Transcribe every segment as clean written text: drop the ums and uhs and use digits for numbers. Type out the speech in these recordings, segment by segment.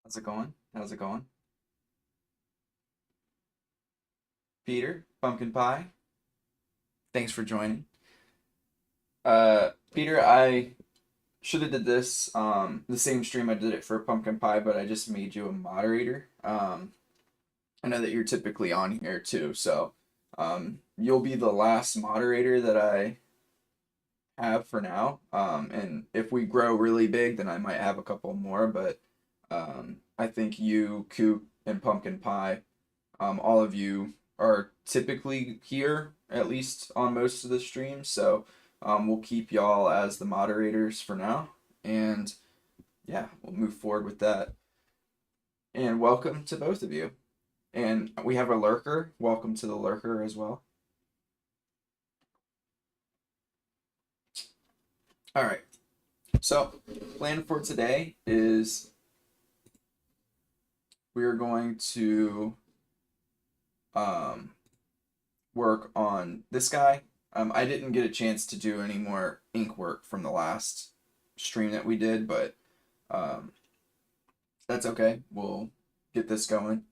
How's it going? How's it going? Peter, pumpkin pie. Thanks for joining. Peter, I should have did this the same stream I did it for pumpkin pie, but I just made you a moderator. I know that you're typically on here too, so you'll be the last moderator that I have for now. And if we grow really big, then I might have a couple more, but I think you, Coop, and pumpkin pie, all of you are typically here, at least on most of the streams. So we'll keep y'all as the moderators for now. And yeah, we'll move forward with that. And welcome to both of you. And we have a lurker. Welcome to the lurker as well. All right. So, plan for today is we're going to work on this guy. I didn't get a chance to do any more ink work from the last stream that we did, but that's okay. We'll get this going.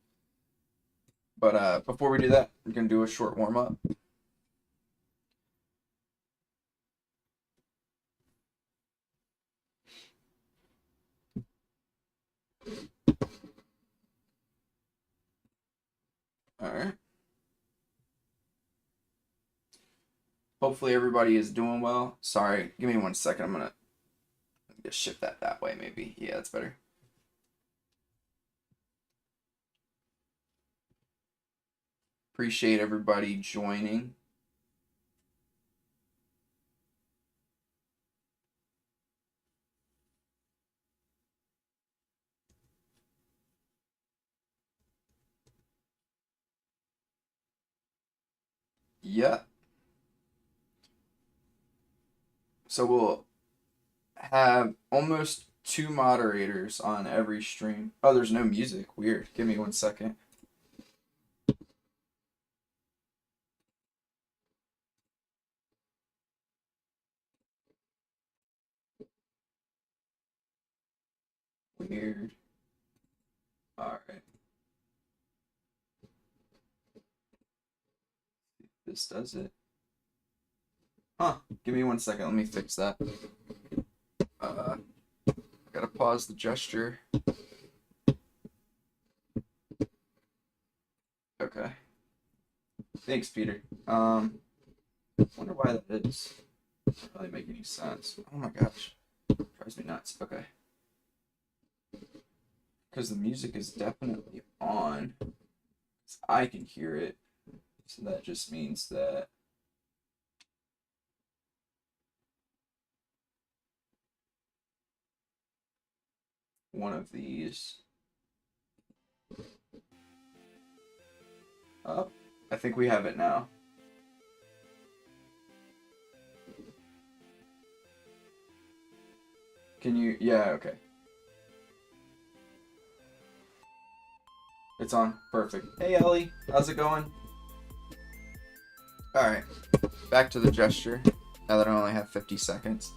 But before we do that, we're going to do a short warm-up. All right. Hopefully everybody is doing well. Sorry, give me 1 second. I'm going to just shift that way maybe. Yeah, that's better. Appreciate everybody joining. Yeah. So we'll have almost 2 moderators on every stream. Oh, there's no music. Weird. Give me 1 second. Weird. All right. This does it. Huh. Give me 1 second. Let me fix that. I gotta pause the gesture. Okay. Thanks, Peter. Wonder why that is. Doesn't really make any sense. Oh my gosh. Drives me nuts. Okay. Because the music is definitely on. I can hear it. So that just means that one of these up. I think we have it now. Can you? Yeah, okay. It's on. Perfect. Hey, Ellie. How's it going? Alright. Back to the gesture. Now that I only have 50 seconds.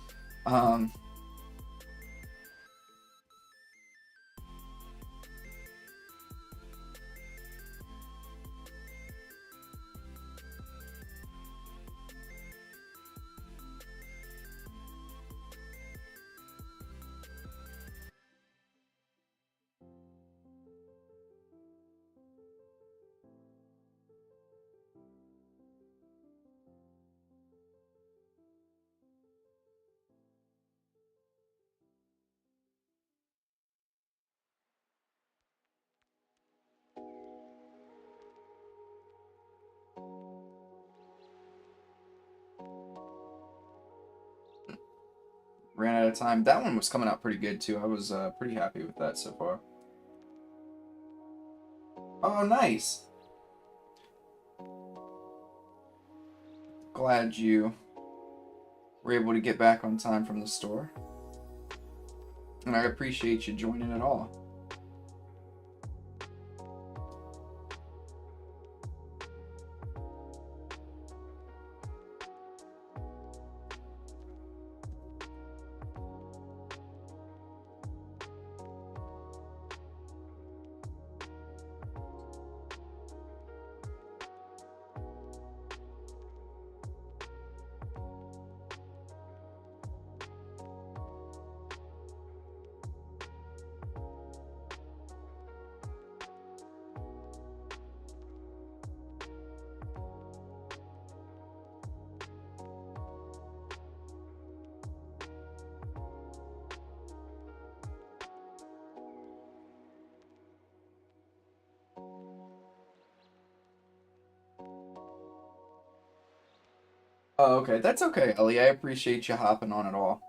Ran out of time. That one was coming out pretty good too. I was pretty happy with that so far. Oh, nice. Glad you were able to get back on time from the store. And I appreciate you joining at all. Oh, okay. That's okay, Ellie. I appreciate you hopping on it all.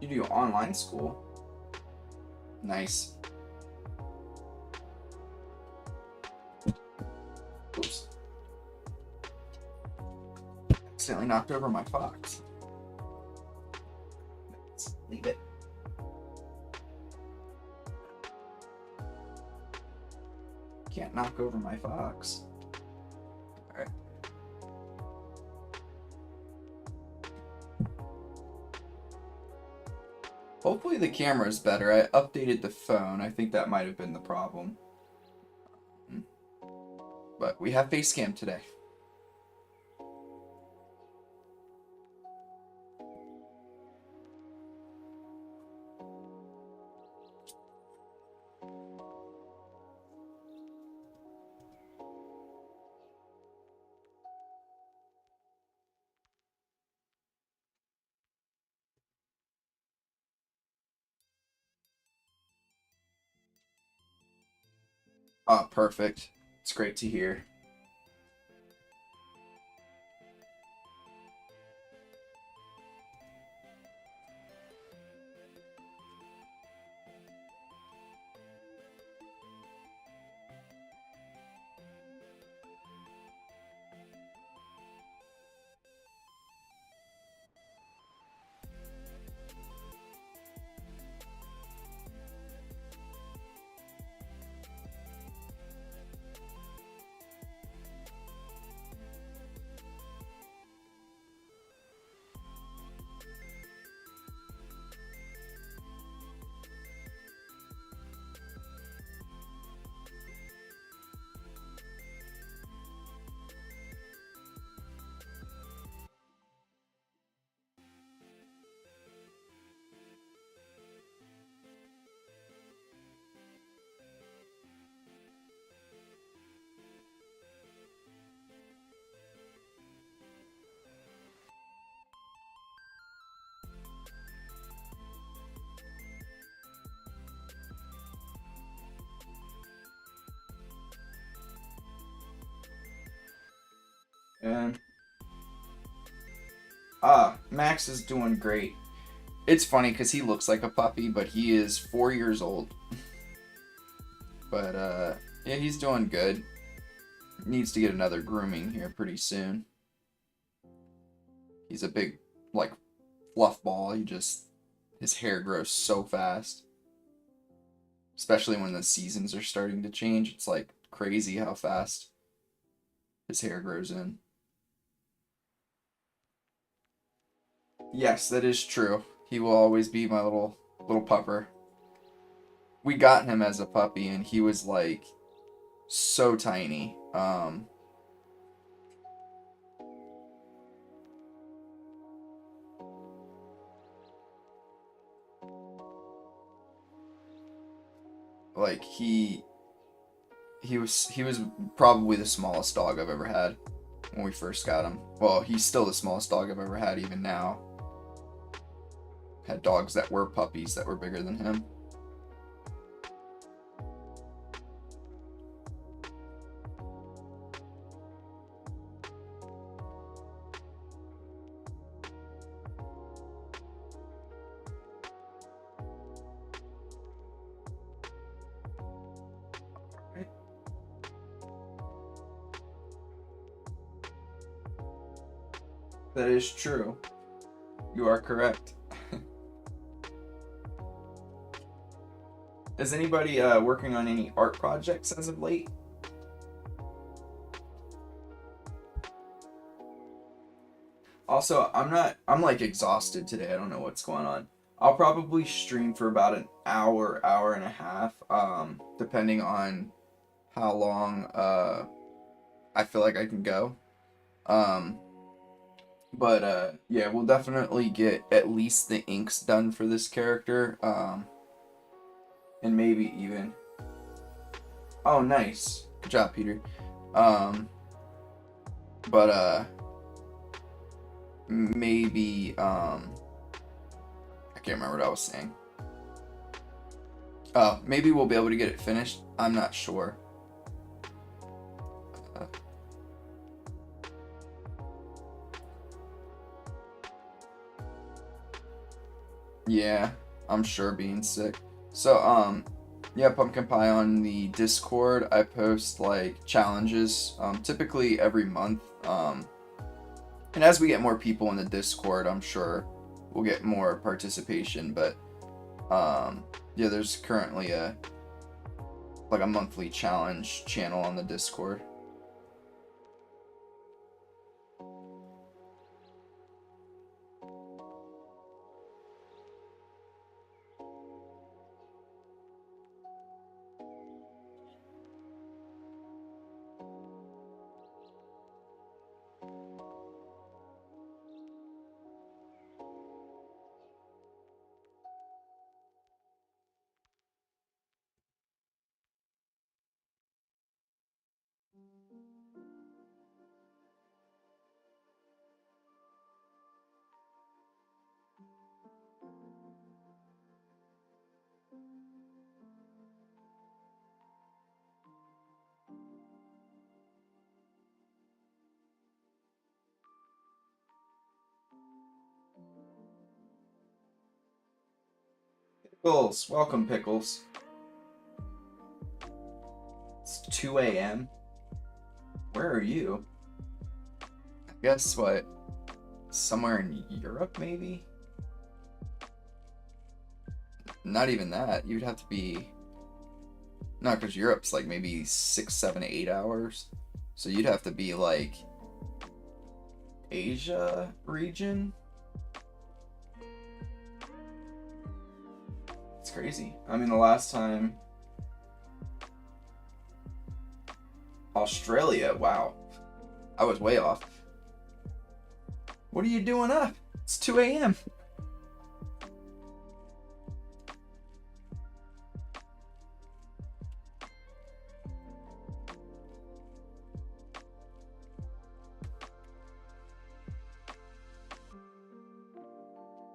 You do online school. Nice. Oops. Accidentally knocked over my fox. Let's leave it. Can't knock over my fox. Alright. Hopefully the camera is better. I updated the phone. I think that might have been the problem. But we have face cam today. Oh, perfect. It's great to hear. And Max is doing great. It's funny because he looks like a puppy, but he is 4 years old. But yeah, he's doing good. Needs to get another grooming here pretty soon. He's a big, like, fluff ball. His hair grows so fast. Especially when the seasons are starting to change. It's like crazy how fast his hair grows in. Yes, that is true. He will always be my little pupper. We got him as a puppy and he was like so tiny. Like he was probably the smallest dog I've ever had when we first got him. Well, he's still the smallest dog I've ever had even now. Had dogs that were puppies that were bigger than him. That is true. You are correct. Is anybody working on any art projects as of late? Also, I'm like exhausted today. I don't know what's going on. I'll probably stream for about an hour, hour and a half, depending on how long I feel like I can go. Um, But yeah, we'll definitely get at least the inks done for this character, and maybe even. Oh, nice, good job, Peter. Um, but maybe I can't remember what I was saying. Maybe we'll be able to get it finished. I'm not sure. Uh, yeah, I'm sure being sick. So, yeah, Pumpkin Pie, on the Discord, I post like challenges, typically every month. And as we get more people in the Discord, I'm sure we'll get more participation. But yeah, there's currently a monthly challenge channel on the Discord. Pickles, welcome, Pickles. It's 2 a.m. Where are you? I guess what? Somewhere in Europe, maybe? Not even that. You'd have to be. No, because Europe's like maybe 6, 7, 8 hours. So you'd have to be like Asia region. It's crazy. I mean, the last time. Australia, wow. I was way off. What are you doing up? It's 2 a.m.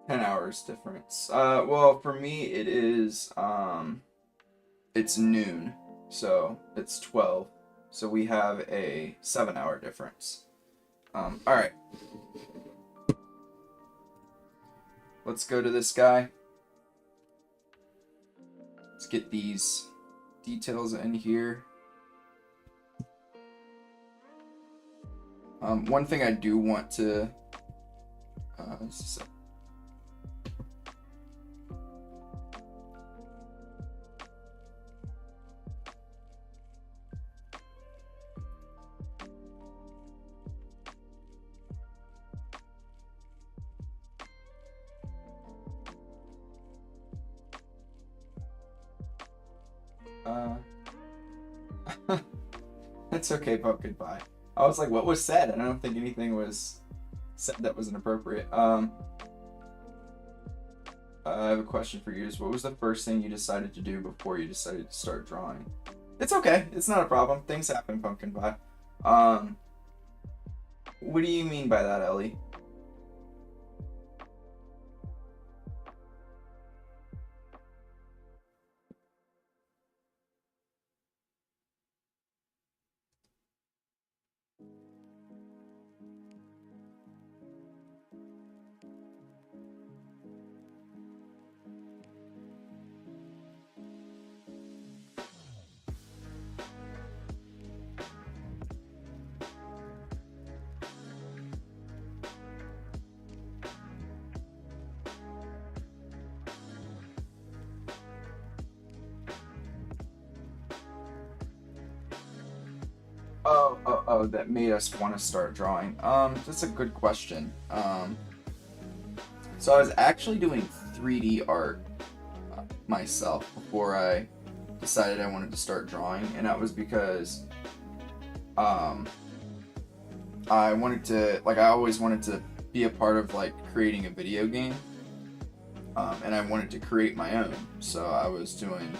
10 hours difference. Well, for me, it's noon, so it's 12. So we have a 7-hour difference. All right. Let's go to this guy. Let's get these details in here. One thing I do want to it's okay, Pumpkin Pie. I was like, what was said? And I don't think anything was said that was inappropriate. I have a question for you. What was the first thing you decided to do before you decided to start drawing? It's okay. It's not a problem. Things happen, Pumpkin Pie. What do you mean by that, Ellie? Oh, that made us want to start drawing. That's a good question. So I was actually doing 3D art myself before I decided I wanted to start drawing, and that was because I wanted to, I always wanted to be a part of like creating a video game, and I wanted to create my own. So I was doing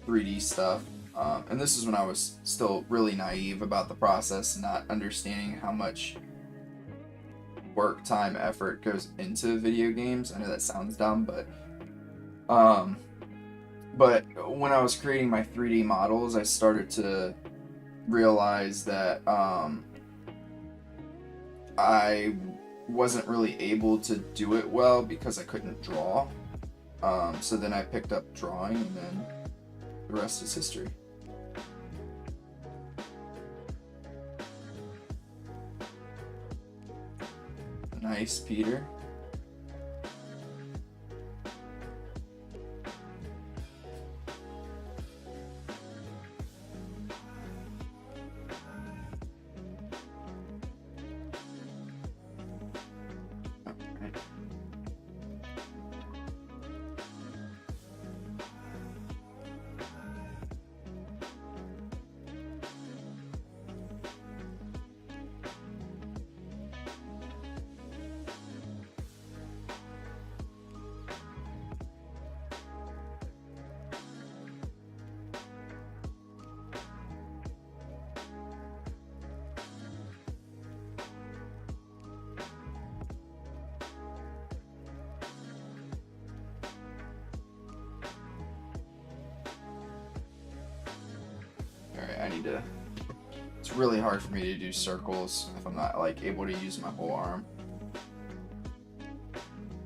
3D stuff, and this is when I was still really naive about the process, not understanding how much work, time, effort goes into video games. I know that sounds dumb, but when I was creating my 3D models, I started to realize that I wasn't really able to do it well because I couldn't draw. So then I picked up drawing, and then the rest is history. Nice, Peter. It's really hard for me to do circles if I'm not like able to use my whole arm.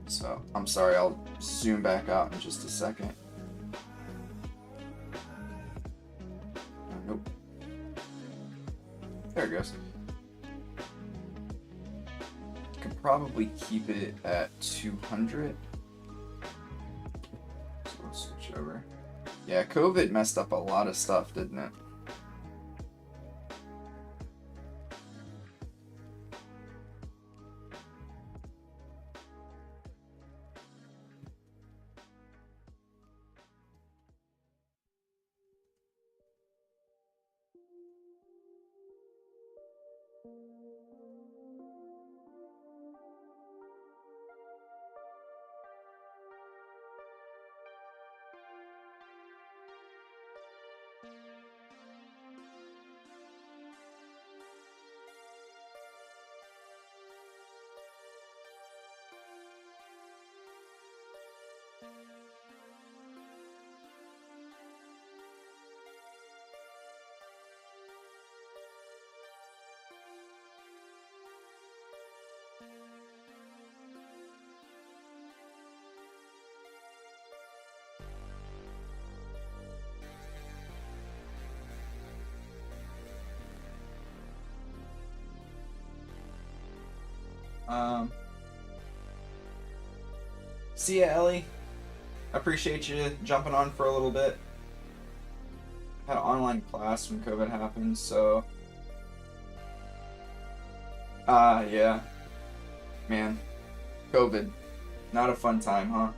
So I'm sorry, I'll zoom back out in just a second. Nope. There it goes. Could probably keep it at 200. So we'll switch over. Yeah, COVID messed up a lot of stuff, didn't it? See ya, Ellie. I appreciate you jumping on for a little bit. I had an online class when COVID happened, so yeah. Man, COVID. Not a fun time, huh?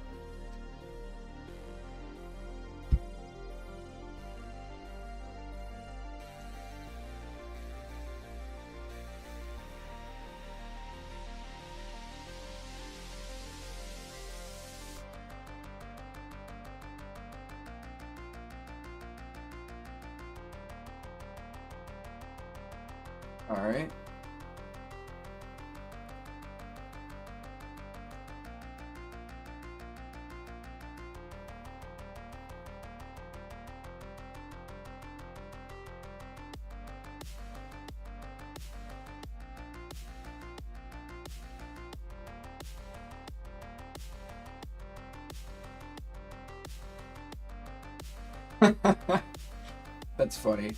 All right. That's funny.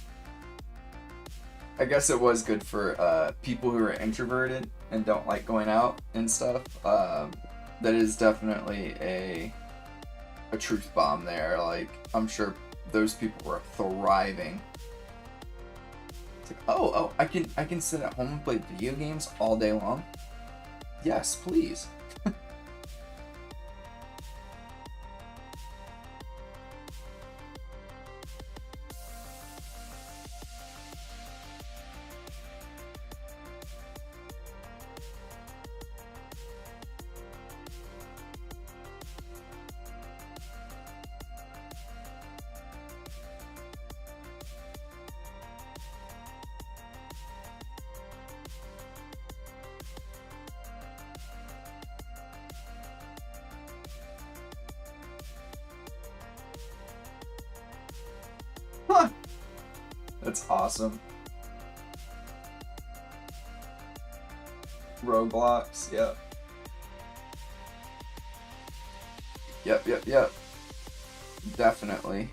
I guess it was good for people who are introverted and don't like going out and stuff. That is definitely a truth bomb there. Like, I'm sure those people were thriving. It's like, oh, I can sit at home and play video games all day long. Yes, please. That's awesome. Roblox, yep. Yep. Definitely.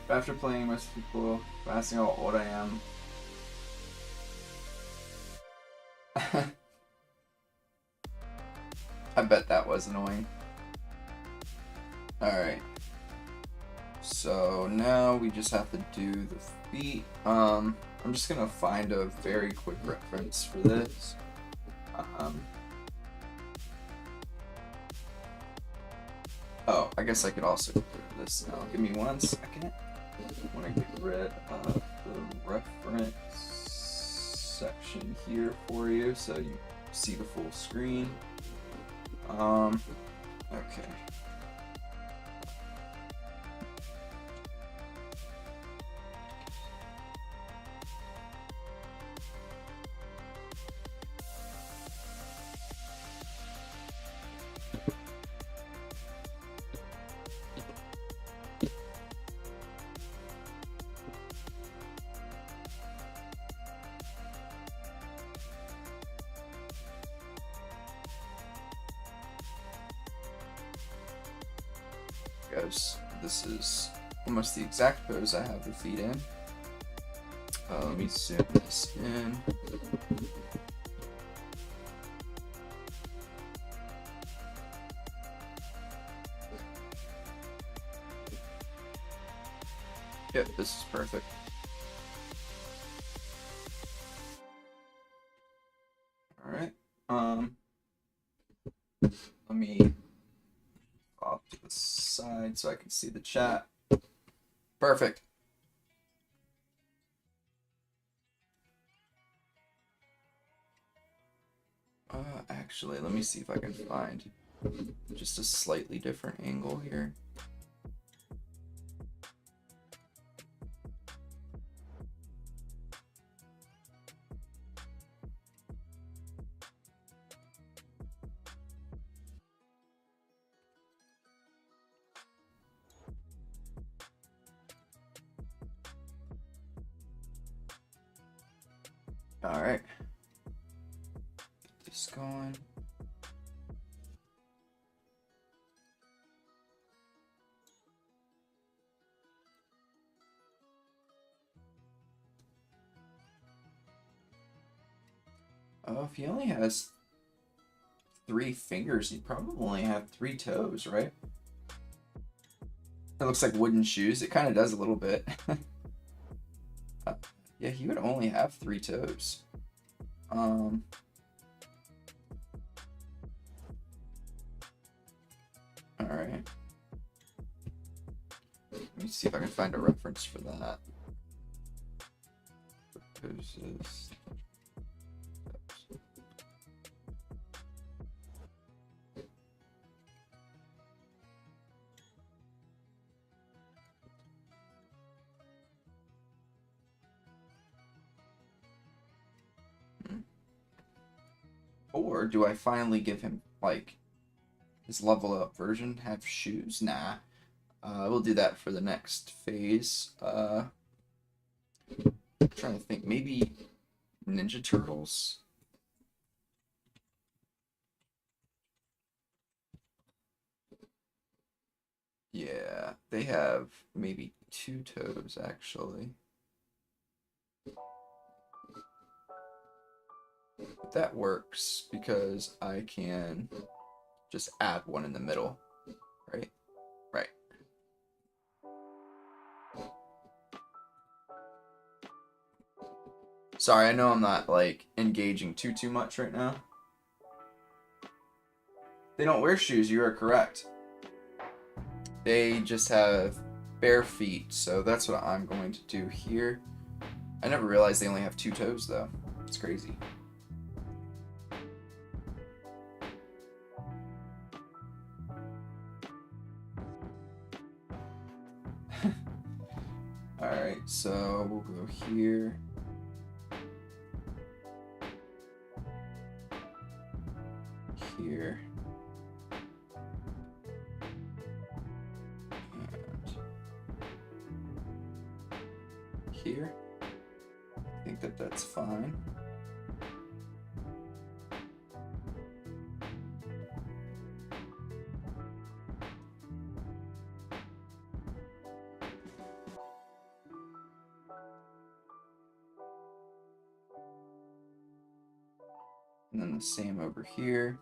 After playing, most people asking how old I am. I bet that was annoying. Alright. So now we just have to do the feet. I'm just gonna find a very quick reference for this. Oh, I guess I could also get rid of this now. Give me 1 second. I want to get rid of the reference section here for you so you see the full screen. Okay. Goes. This is almost the exact pose I have the feet in. Let me zoom this in. Yep, this is perfect. Alright. Let me off to the side so I can see the chat. Perfect. Actually, let me see if I can find just a slightly different angle here. All right, get this going. Oh, if he only has 3 fingers, he probably only have 3 toes, right? It looks like wooden shoes. It kind of does a little bit. Yeah, he would only have 3 toes. All right. Let me see if I can find a reference for that. Poses. Or do I finally give him, like, his level up version have shoes? Nah. We'll do that for the next phase. I'm trying to think. Maybe Ninja Turtles? Yeah, they have maybe 2 toes, actually. That works because I can just add one in the middle, right? Right. Sorry, I know I'm not like engaging too much right now. They don't wear shoes, you are correct. They just have bare feet, so that's what I'm going to do here. I never realized they only have 2 toes though. It's crazy. Alright, so we'll go here. Here. And here. I think that that's fine. And then the same over here.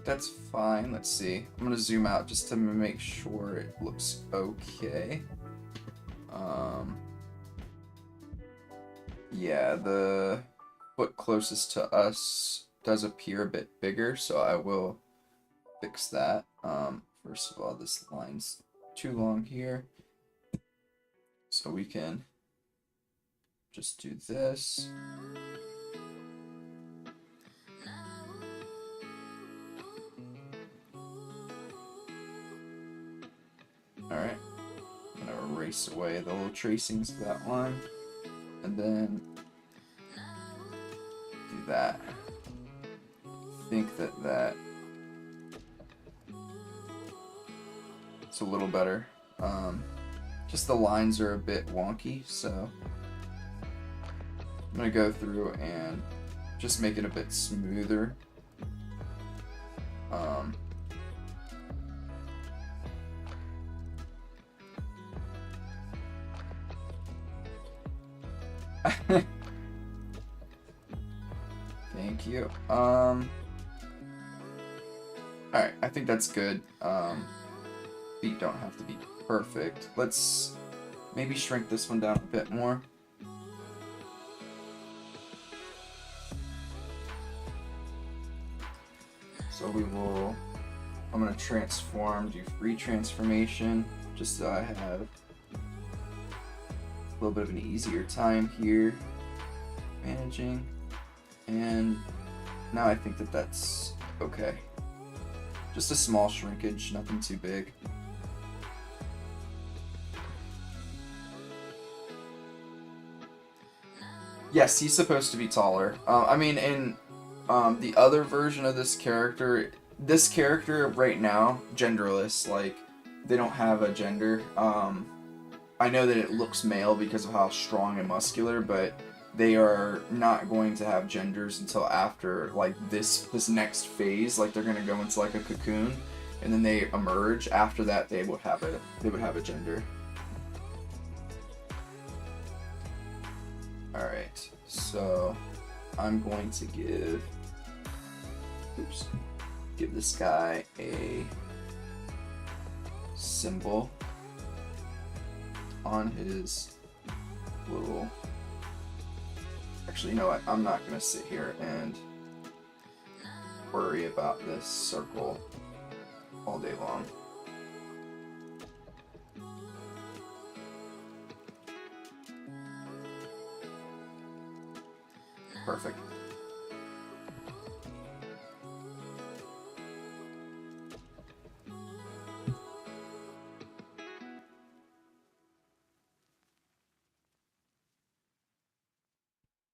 That's fine. Let's see. I'm gonna zoom out just to make sure it looks okay. Yeah, the foot closest to us does appear a bit bigger, so I will fix that. First of all, this line's too long here, so we can just do this. Alright, I'm gonna erase away the little tracings of that line, and then do that. I think that it's a little better. Just the lines are a bit wonky, so I'm gonna go through and just make it a bit smoother. Thank you. Alright, I think that's good. Feet don't have to be perfect. Let's maybe shrink this one down a bit more. So I'm going to transform, do free transformation, just so I have a little bit of an easier time here managing. And now I think that that's okay. Just a small shrinkage, nothing too big. Yes, he's supposed to be taller. I mean, in the other version of this character right now, genderless, like, they don't have a gender. I know that it looks male because of how strong and muscular, but they are not going to have genders until after, like, this next phase. Like, they're going to go into, like, a cocoon, and then they emerge. After that, they would have a gender. Alright, so I'm going to give this guy a symbol on his little... Actually, you know what? I'm not going to sit here and worry about this circle all day long. Perfect.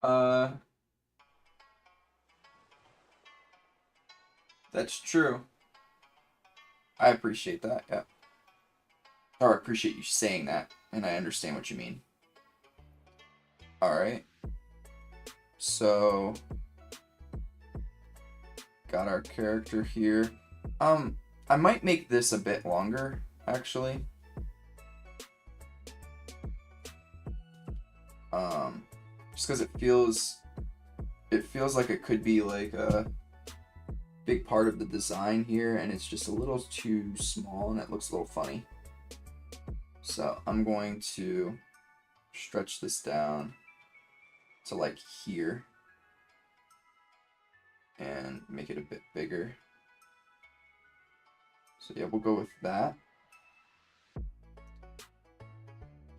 Uh, that's true. I appreciate that, yeah. Or I appreciate you saying that, and I understand what you mean. Alright. So, got our character here. I might make this a bit longer, actually. Just because it feels like it could be like a big part of the design here, and it's just a little too small, and it looks a little funny. So I'm going to stretch this down to like here and make it a bit bigger. So yeah, we'll go with that.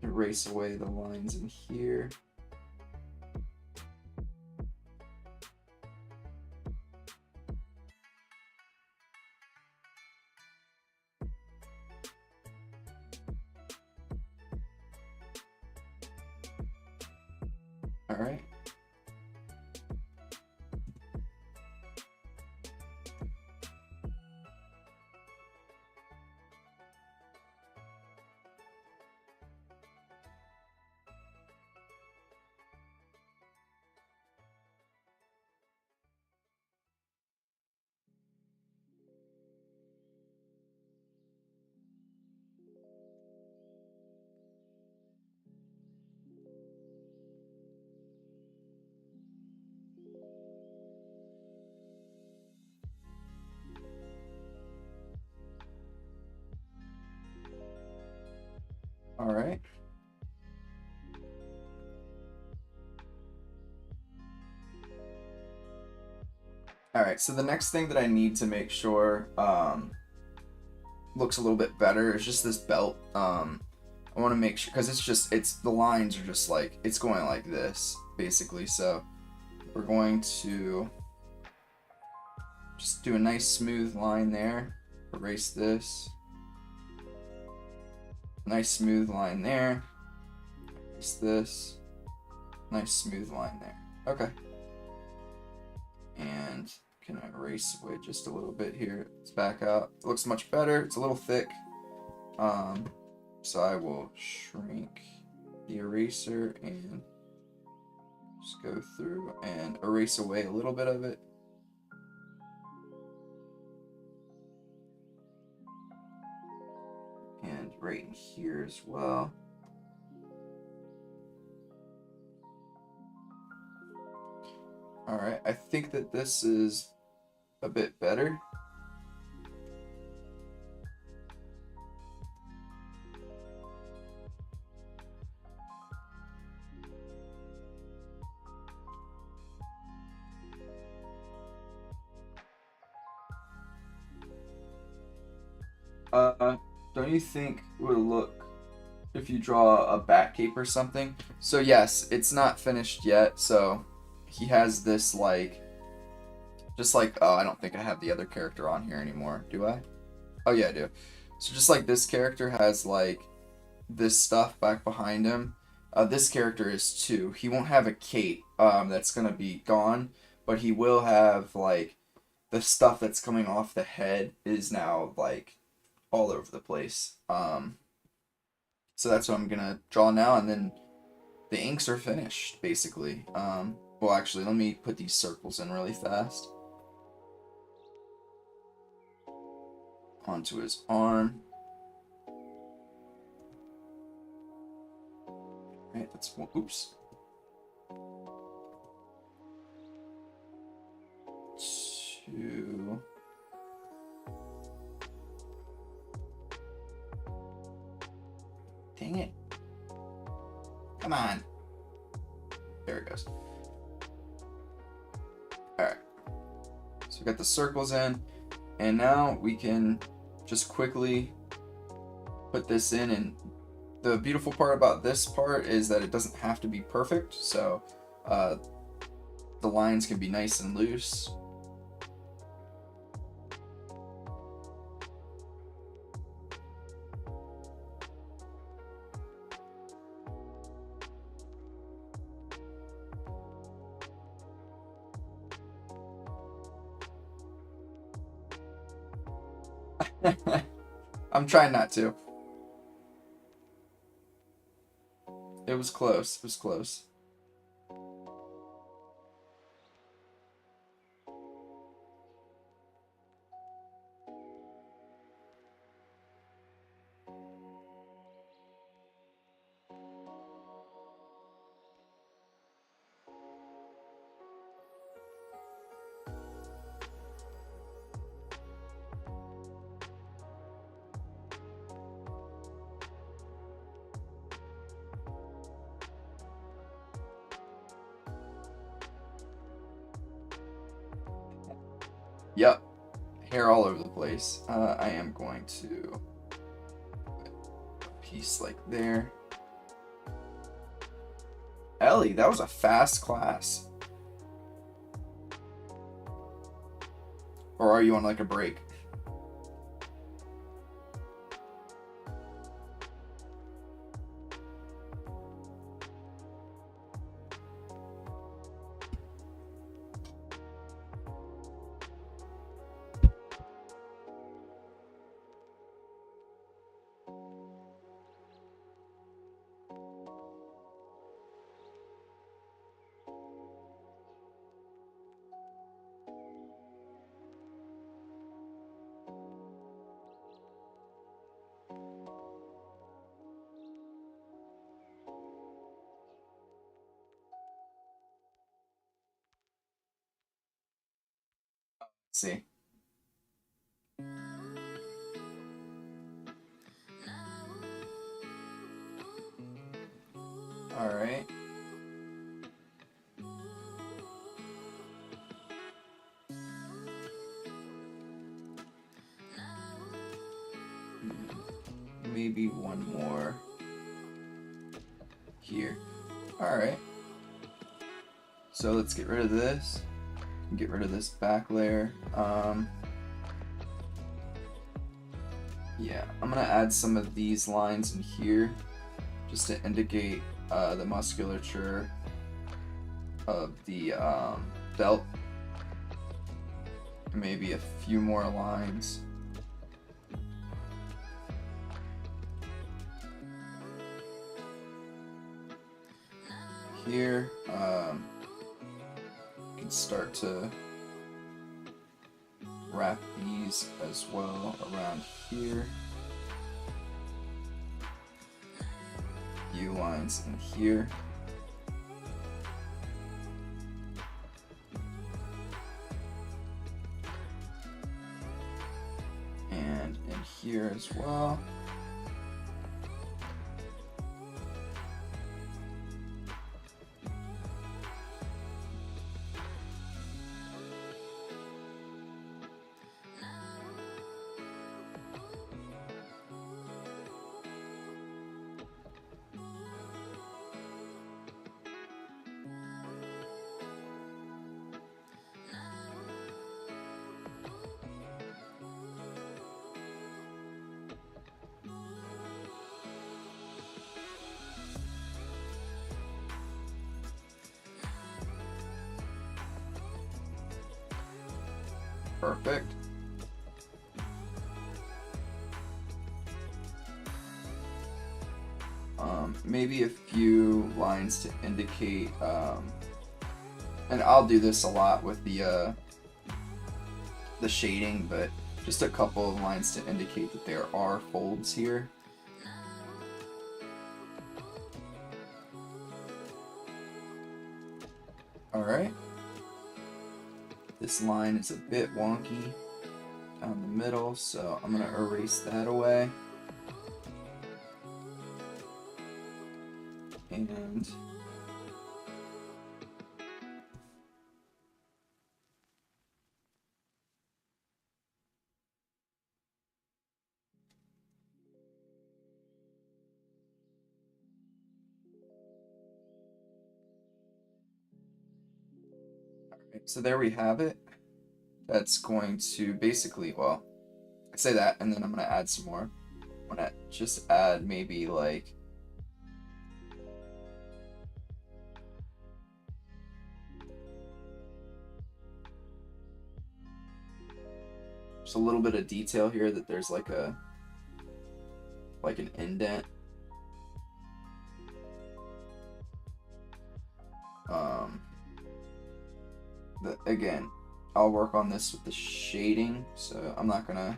Erase away the lines in here. All right. All right. All right, so the next thing that I need to make sure looks a little bit better is just this belt. I want to make sure, because it's the lines are just like, it's going like this, basically. So we're going to just do a nice smooth line there. Erase this. Nice smooth line there. Erase this. Nice smooth line there. Okay. And can I erase away just a little bit here? Let's back out. It looks much better. It's a little thick. So I will shrink the eraser and just go through and erase away a little bit of it. And right in here as well. All right, I think that this is a bit better. Don't you think it would look if you draw a bat cape or something? So yes, it's not finished yet. So he has this like, just like, oh, I don't think I have the other character on here anymore. Do I? Oh yeah, I do. So just like this character has like this stuff back behind him. This character is too. He won't have a cape that's gonna be gone, but he will have like the stuff that's coming off the head is now like all over the place. So that's what I'm gonna draw now, and then the inks are finished basically. Well, actually, let me put these circles in really fast. Onto his arm. Right, that's one. Oops. Two. Dang it. Come on. There it goes. Alright. So we got the circles in, and now we can just quickly put this in. And the beautiful part about this part is that it doesn't have to be perfect, so the lines can be nice and loose. I'm trying not to. It was close. It was close. Yep. Hair all over the place. I am going to put a piece like there. Ellie, that was a fast class. Or are you on like a break? Let's see. All right. Maybe one more here. All right. So let's get rid of this. Get rid of this back layer. Yeah, I'm gonna add some of these lines in here just to indicate the musculature of the belt. Maybe a few more lines. Here, you can start to wrap these as well around here. Few lines in here. And in here as well. Perfect. Maybe a few lines to indicate, and I'll do this a lot with the shading, but just a couple of lines to indicate that there are folds here. Alright. This line is a bit wonky down the middle, so I'm going to erase that away. And so there we have it. That's going to basically, well, I say that, and then I'm going to add some more. I'm going to just add maybe like Just a little bit of detail here that there's like an indent. Again, I'll work on this with the shading, so I'm not gonna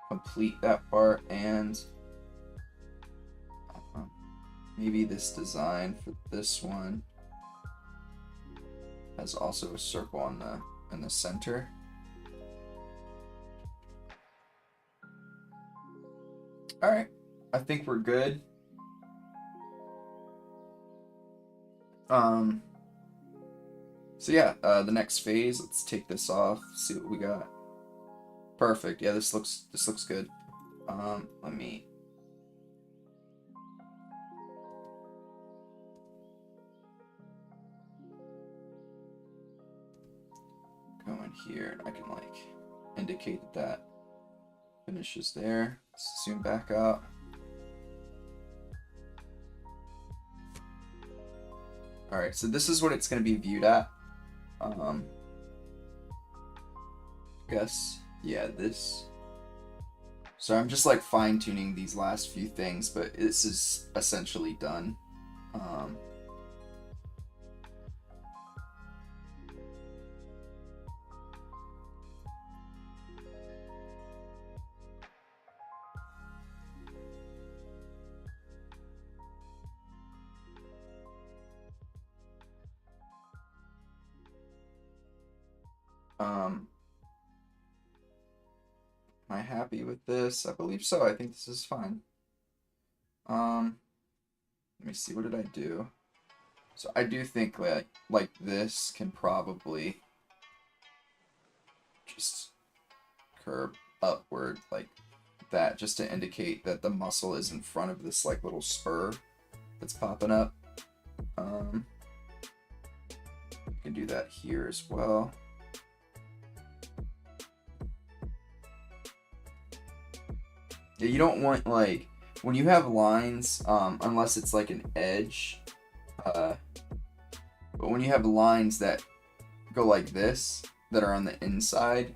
complete that part. And maybe this design for this one has also a circle in the center. All right, I think we're good. So yeah, the next phase, let's take this off, see what we got. Perfect. Yeah, this looks good. Let me go in here and I can like indicate that finishes there. Let's zoom back out. All right, so this is what it's going to be viewed at. I guess, yeah, this. So I'm just like fine tuning these last few things, but this is essentially done. Am I happy with this? I believe so. I think this is fine. Let me see. What did I do? So I do think like this can probably just curve upward like that, just to indicate that the muscle is in front of this like little spur that's popping up. You can do that here as well. Yeah, you don't want like when you have lines, unless it's like an edge, but when you have lines that go like this that are on the inside,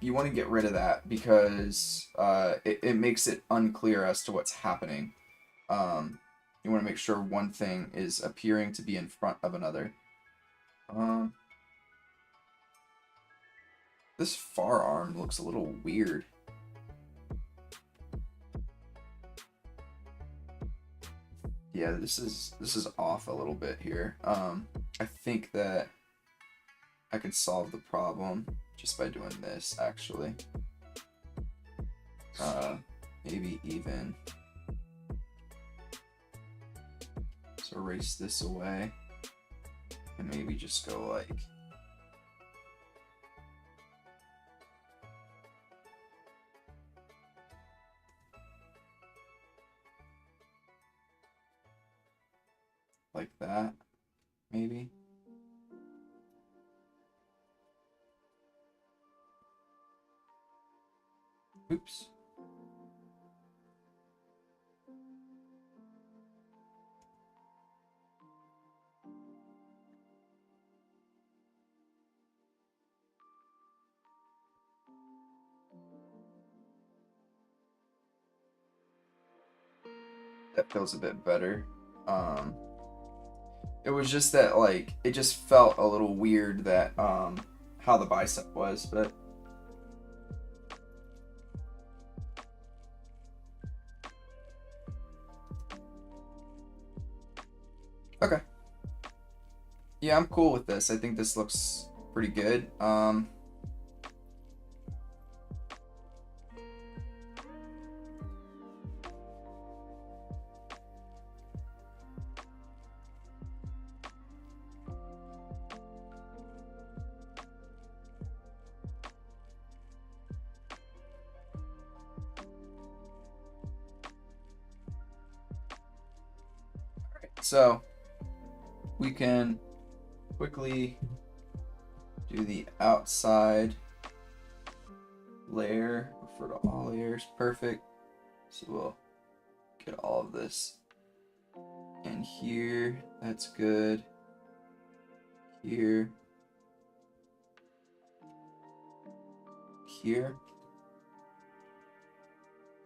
you want to get rid of that because it makes it unclear as to what's happening. You want to make sure one thing is appearing to be in front of another. This far arm looks a little weird. Yeah, this is off a little bit here. I think that I can solve the problem just by doing this, actually. Maybe even so erase this away and maybe just go like that, maybe. Oops. That feels a bit better. It was just that like it just felt a little weird that how the bicep was, but okay. Yeah, I'm cool with this. I think this looks pretty good. So we can quickly do the outside layer, refer to all layers, perfect. So we'll get all of this in here, that's good. Here.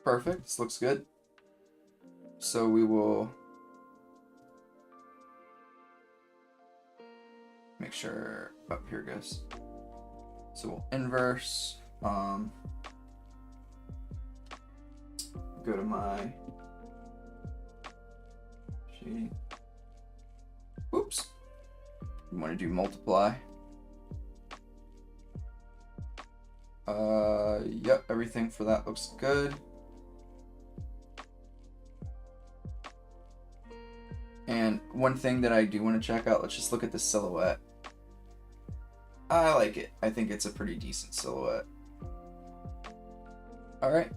Perfect. This looks good. So we will make sure up here goes. So we'll inverse. Go to my shading. Oops. You want to do multiply. Yep, everything for that looks good. And one thing that I do want to check out, let's just look at the silhouette. I like it. I think it's a pretty decent silhouette. All right.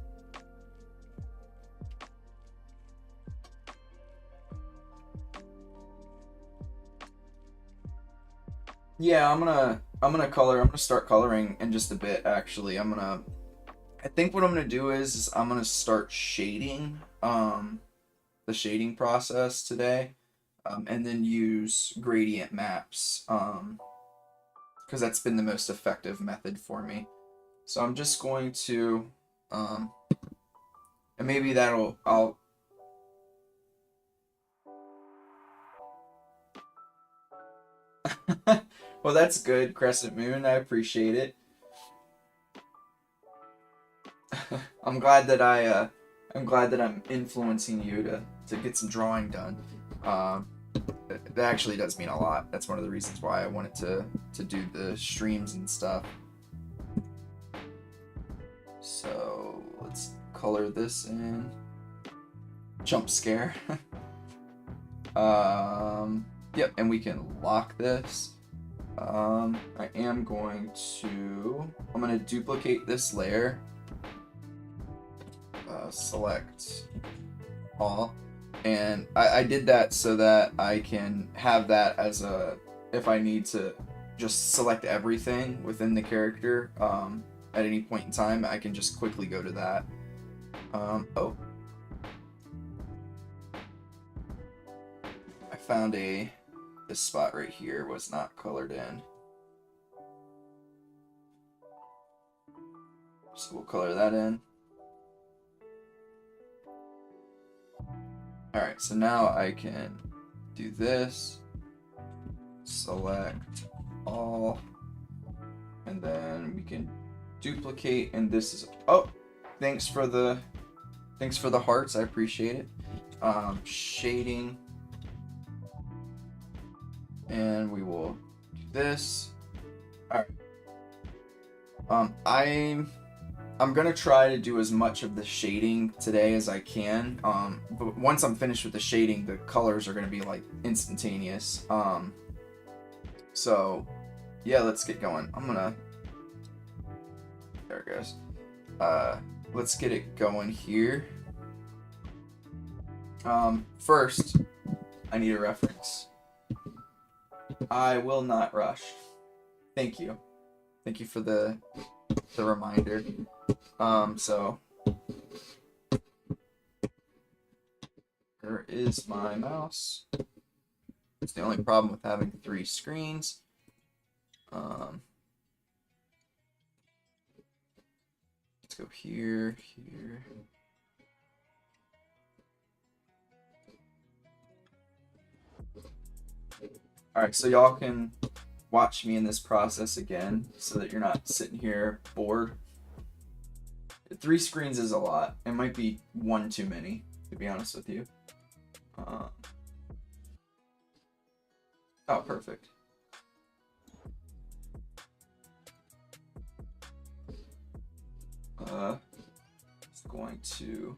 Yeah, I'm gonna start coloring in just a bit, actually. I think what I'm gonna do is I'm gonna start shading the shading process today, and then use gradient maps, because that's been the most effective method for me. So I'm just going to and maybe I'll well, that's good, Crescent Moon. I appreciate it. I'm glad that I'm influencing you to get some drawing done. That actually does mean a lot. That's one of the reasons why I wanted to do the streams and stuff. So let's color this in. Jump scare. Yep, and we can lock this. I'm gonna duplicate this layer. Select all, and I did that so that I can have that as if I need to just select everything within the character at any point in time, I can just quickly go to that. Oh, I found this spot right here was not colored in, so we'll color that in. Alright, so now I can do this, select all, and then we can duplicate, and this is, oh, thanks for the hearts, I appreciate it. Shading, and we will do this. Alright. I'm gonna try to do as much of the shading today as I can. But once I'm finished with the shading, the colors are gonna be like instantaneous. So yeah, let's get going. There it goes. Let's get it going here. First, I need a reference. I will not rush. Thank you. Thank you for the reminder. So here is my mouse. It's the only problem with having 3 screens. Let's go here, here. Alright, so y'all can watch me in this process again so that you're not sitting here bored. 3 screens is a lot. It might be 1 too many, to be honest with you. Oh, perfect. It's going to...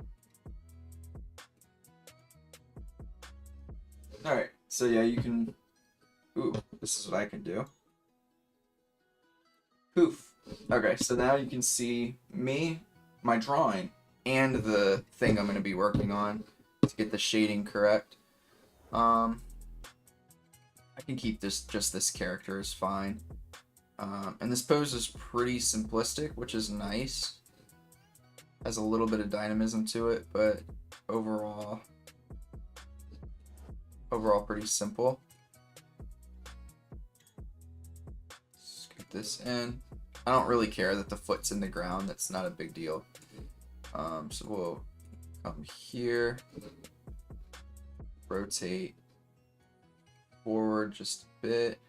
Alright, so yeah, you can... Ooh, this is what I can do. Poof. Okay, so now you can see me, my drawing, and the thing I'm going to be working on to get the shading correct. I can keep just this character is fine. And this pose is pretty simplistic, which is nice. Has a little bit of dynamism to it, but overall pretty simple. Scoot this in. I don't really care that the foot's in the ground. That's not a big deal. So we'll come here, rotate forward just a bit.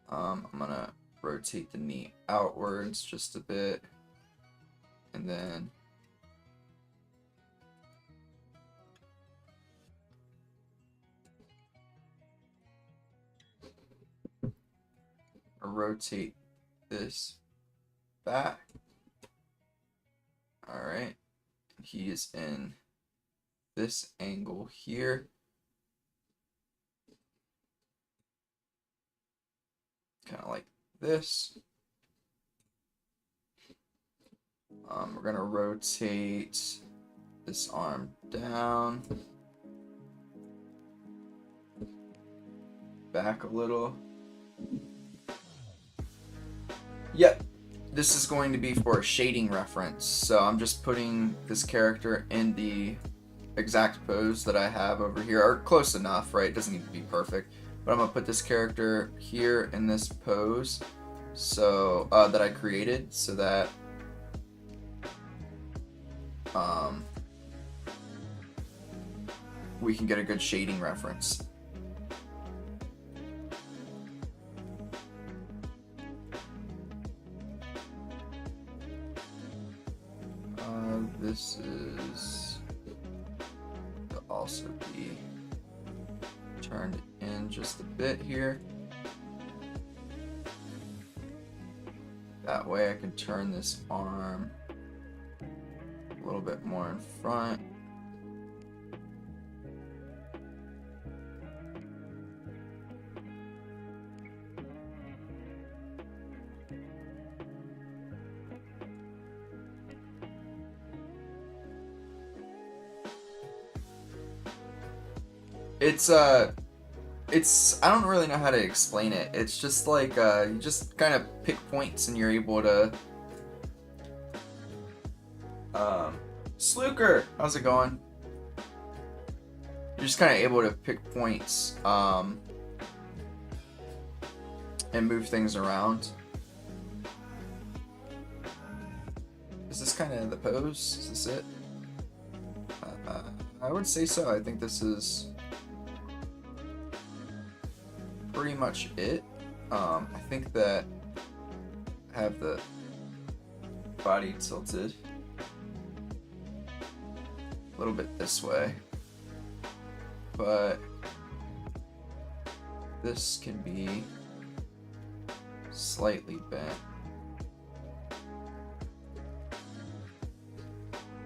I'm gonna rotate the knee outwards just a bit, and then rotate this back. All right, he is in this angle here. Kind of like this. We're gonna rotate this arm down, back a little. Yep, this is going to be for a shading reference. So I'm just putting this character in the exact pose that I have over here, or close enough, right? It doesn't need to be perfect, but I'm gonna put this character here in this pose, so that I created, so that we can get a good shading reference. This is to also be turned in just a bit here. That way I can turn this arm a little bit more in front. It's I don't really know how to explain it. It's just like you just kind of pick points and you're able to Sluker, how's it going? You're just kind of able to pick points and move things around. Is this kind of the pose? Is this it? I would say so. I think this is pretty much it. I think that I have the body tilted a little bit this way, but this can be slightly bent.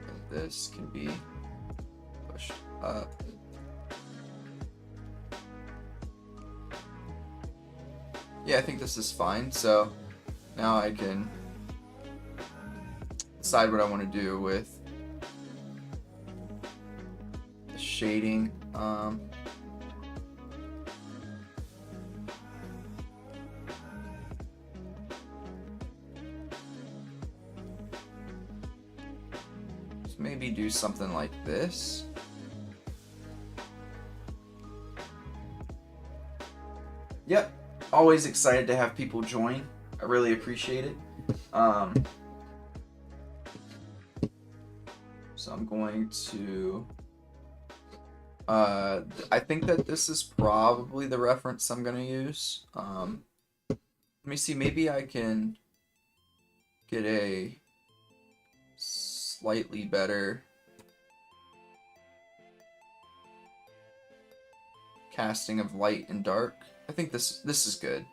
And this can be pushed up. Yeah, I think this is fine. So now I can decide what I want to do with the shading. Maybe do something like this. Yep. Always excited to have people join. I really appreciate it. So I'm going to I think that this is probably the reference I'm going to use. Let me see, maybe I can get a slightly better casting of light and dark. I think this is good.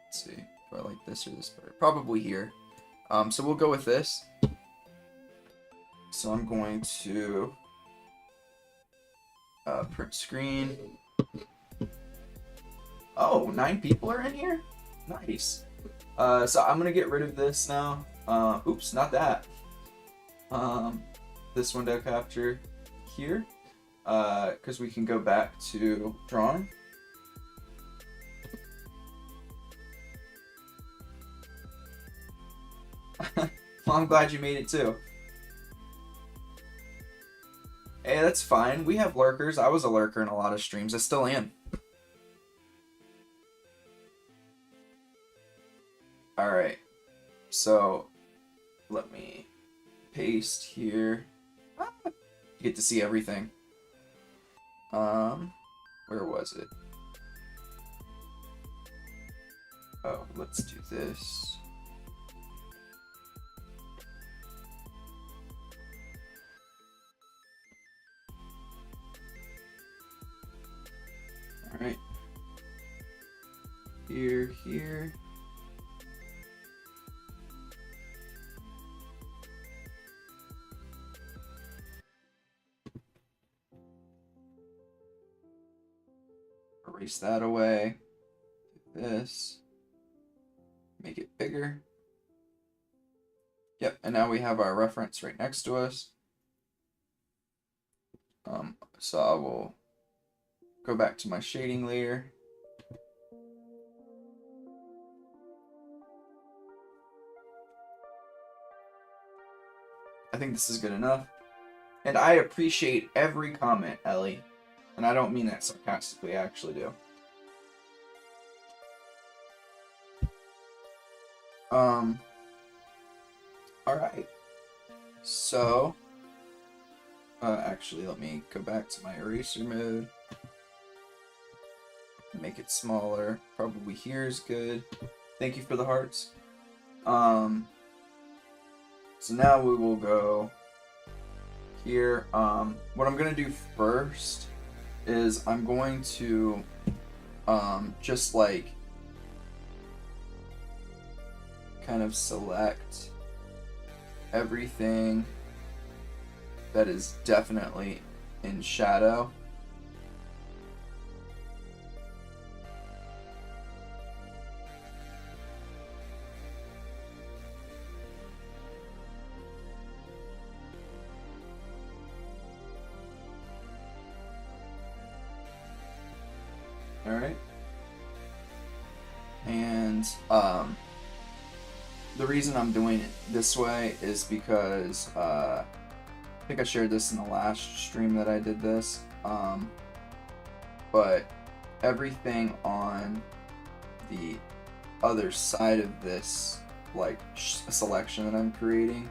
Let's see, do I like this or this better? Probably here. So we'll go with this. So I'm going to print screen. Oh, 9 people are in here? Nice. So I'm gonna get rid of this now. Oops, not that. This window capture here, because we can go back to drawing. Well, I'm glad you made it too. Hey, that's fine. We have lurkers. I was a lurker in a lot of streams. I still am. Alright. So, let me paste here. You get to see everything. Where was it? Oh, let's do this. All right. Here. Erase that away. Do this. Make it bigger. Yep, and now we have our reference right next to us. So I will go back to my shading layer. I think this is good enough. And I appreciate every comment, Ellie. And I don't mean that sarcastically, I actually do. Alright. So, actually, let me go back to my eraser mode. Make it smaller. Probably here is good. Thank you for the hearts. So now we will go here. What I'm going to do first is I'm going to just like kind of select everything that is definitely in shadow. Alright. And the reason I'm doing it this way is because I think I shared this in the last stream that I did this, but everything on the other side of this like selection that I'm creating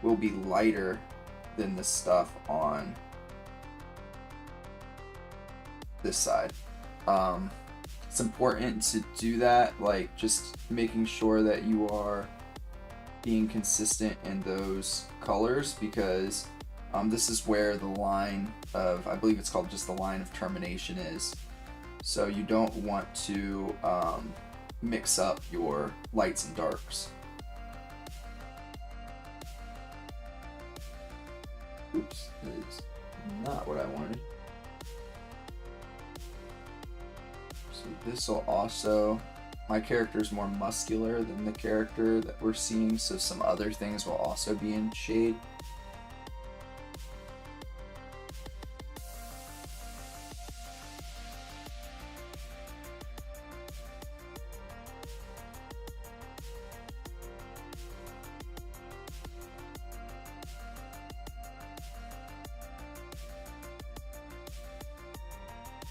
will be lighter than the stuff on this side. It's important to do that, like just making sure that you are being consistent in those colors, because this is where the line of, I believe it's called just the line of termination is. So you don't want to mix up your lights and darks. Oops, that is not what I wanted. So this will also, my character is more muscular than the character that we're seeing, so some other things will also be in shade.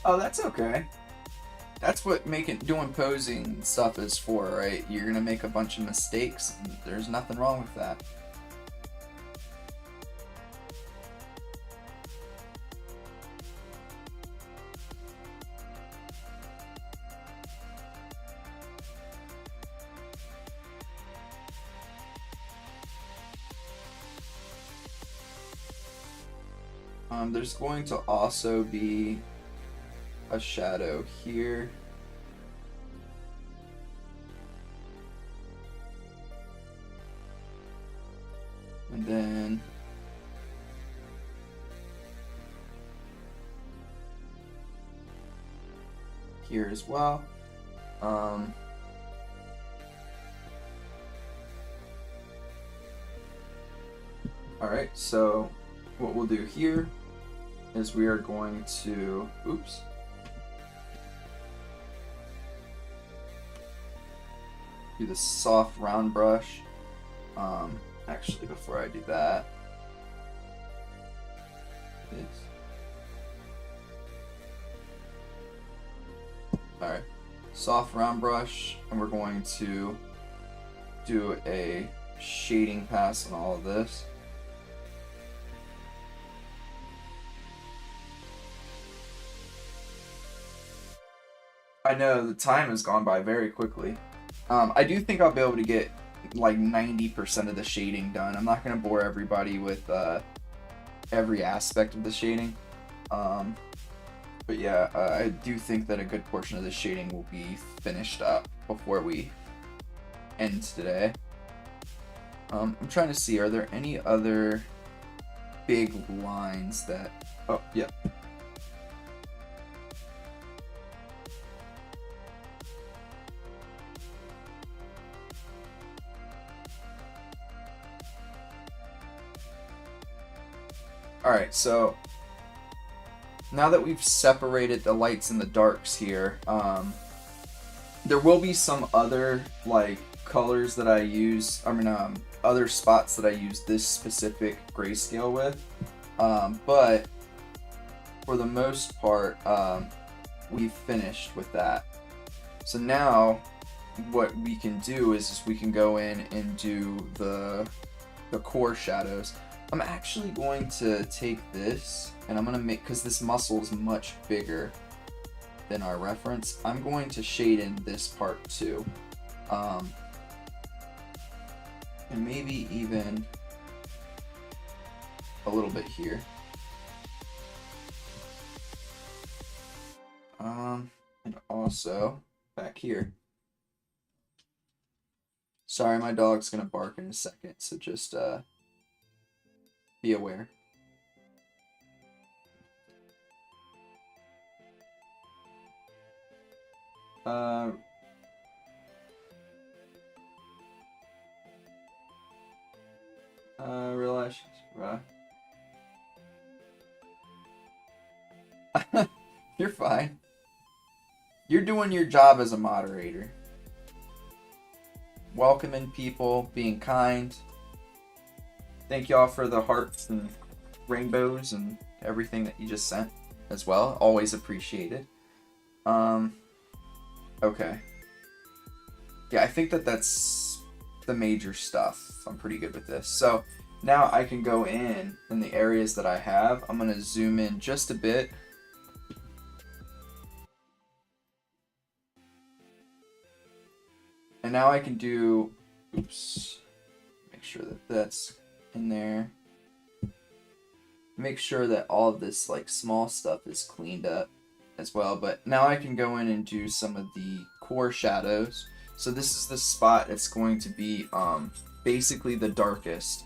Oh, that's okay. That's what doing posing stuff is for, right? You're gonna make a bunch of mistakes, and there's nothing wrong with that. There's going to also be a shadow here. And then here as well. Alright, so what we'll do here is we are going to, oops, do the soft round brush. Actually, before I do that, alright, soft round brush, and we're going to do a shading pass on all of this. I know the time has gone by very quickly. I do think I'll be able to get like 90% of the shading done. I'm not going to bore everybody with every aspect of the shading. But yeah, I do think that a good portion of the shading will be finished up before we end today. I'm trying to see, are there any other big lines that... Oh, yeah. Alright, so now that we've separated the lights and the darks here, there will be some other like colors that I use, other spots that I use this specific grayscale with, but for the most part, we've finished with that. So now what we can do is we can go in and do the core shadows. I'm actually going to take this and I'm going to make, because this muscle is much bigger than our reference, I'm going to shade in this part too. And maybe even a little bit here. And also back here. Sorry, my dog's going to bark in a second, so just be aware. Realize, you're fine. You're doing your job as a moderator. Welcoming people, being kind. Thank y'all for the hearts and rainbows and everything that you just sent as well. Always appreciated. Okay. Yeah, I think that that's the major stuff. I'm pretty good with this. So now I can go in the areas that I have. I'm going to zoom in just a bit. And now I can do, oops, make sure that that's in there. Make sure that all of this like small stuff is cleaned up as well. But now I can go in and do some of the core shadows. So this is the spot that's going to be basically the darkest.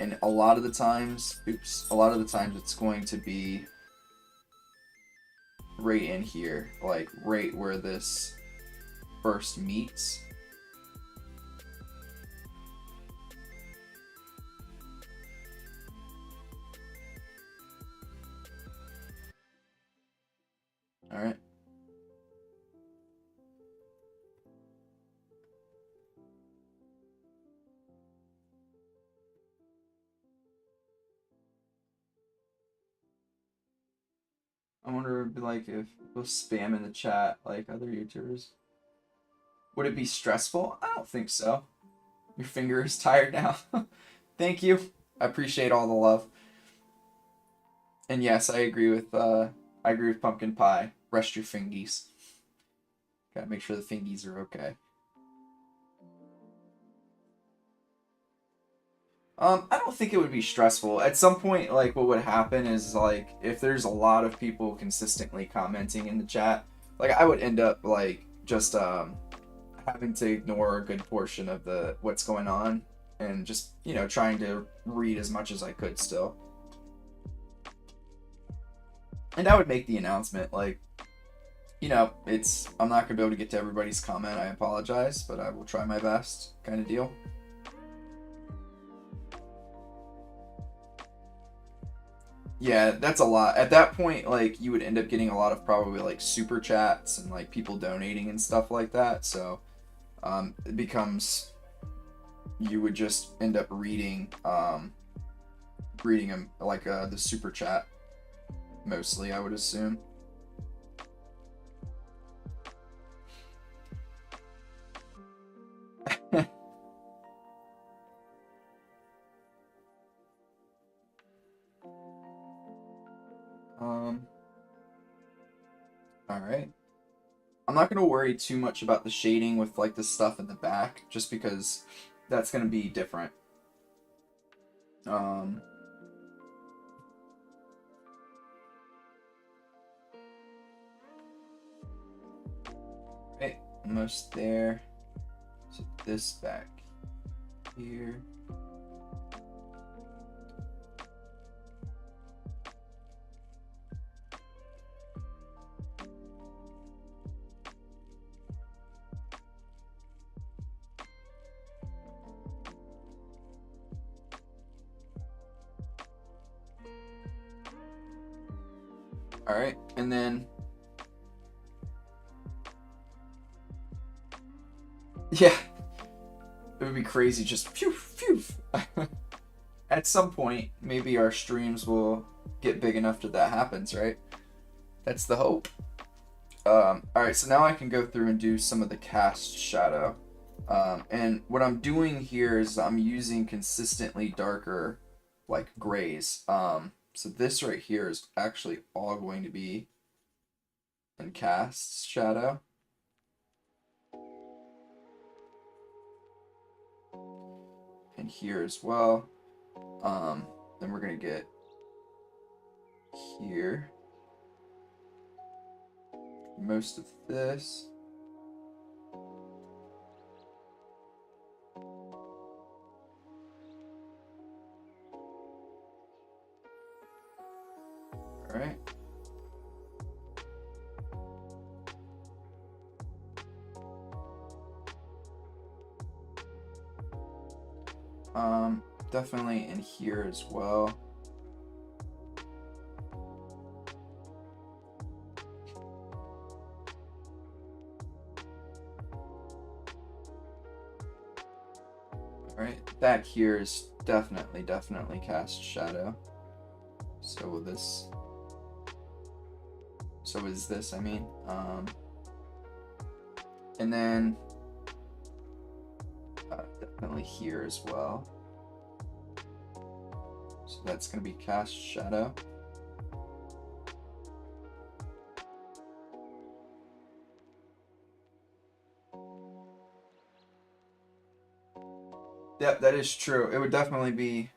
And a lot of the times it's going to be right in here, like right where this first meets. All right. I wonder if like if we'll spam in the chat like other YouTubers. Would it be stressful? I don't think so. Your finger is tired now. Thank you. I appreciate all the love. And yes, I agree with pumpkin pie. Rest your fingies. Gotta make sure the fingies are okay. I don't think it would be stressful. At some point, like, what would happen is, like, if there's a lot of people consistently commenting in the chat, like, I would end up, like, just, having to ignore a good portion of what's going on and just, you know, trying to read as much as I could still. And I would make the announcement, like, you know, I'm not gonna be able to get to everybody's comment, I apologize, but I will try my best, kind of deal. Yeah, that's a lot. At that point, like, you would end up getting a lot of probably, like, super chats and, like, people donating and stuff like that, so, it becomes, you would just end up reading them, like, the super chat, mostly, I would assume. All right. I'm not going to worry too much about the shading with like the stuff in the back, just because that's going to be different. Right, almost there. So this back here. All right, and then yeah, it would be crazy just phew phew. At some point, maybe our streams will get big enough that happens, right? That's the hope. All right, so now I can go through and do some of the cast shadow. And what I'm doing here is I'm using consistently darker, like grays. So this right here is actually all going to be in cast shadow. And here as well. Then we're going to get here most of this. All right. Definitely in here as well. All right, back here is definitely cast shadow. So will this. So is this, I mean. And then definitely here as well. So that's going to be cast shadow. Yep, that is true. It would definitely be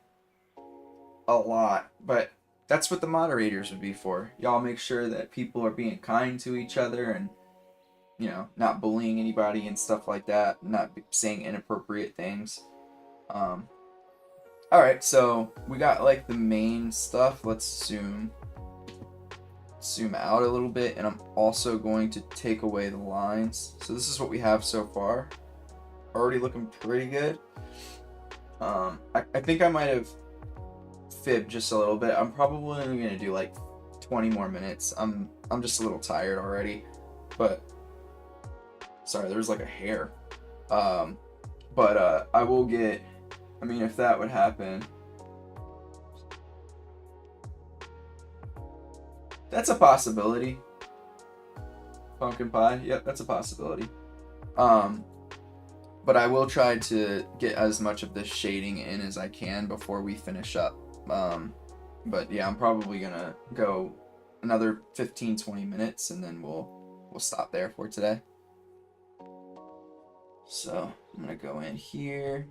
a lot, but that's what the moderators would be for. Y'all make sure that people are being kind to each other and, you know, not bullying anybody and stuff like that, not saying inappropriate things. Alright, so we got like the main stuff. Let's zoom out a little bit, and I'm also going to take away the lines. So this is what we have so far. Already looking pretty good. I think I might have fibbed just a little bit. I'm probably only gonna do like 20 more minutes. I'm just a little tired already, but sorry, there's like a hair. But I will get. I mean, if that would happen, that's a possibility. Pumpkin pie, yep, that's a possibility. But I will try to get as much of this shading in as I can before we finish up. But yeah, I'm probably gonna go another 15-20 minutes and then we'll stop there for today. So I'm gonna go in here.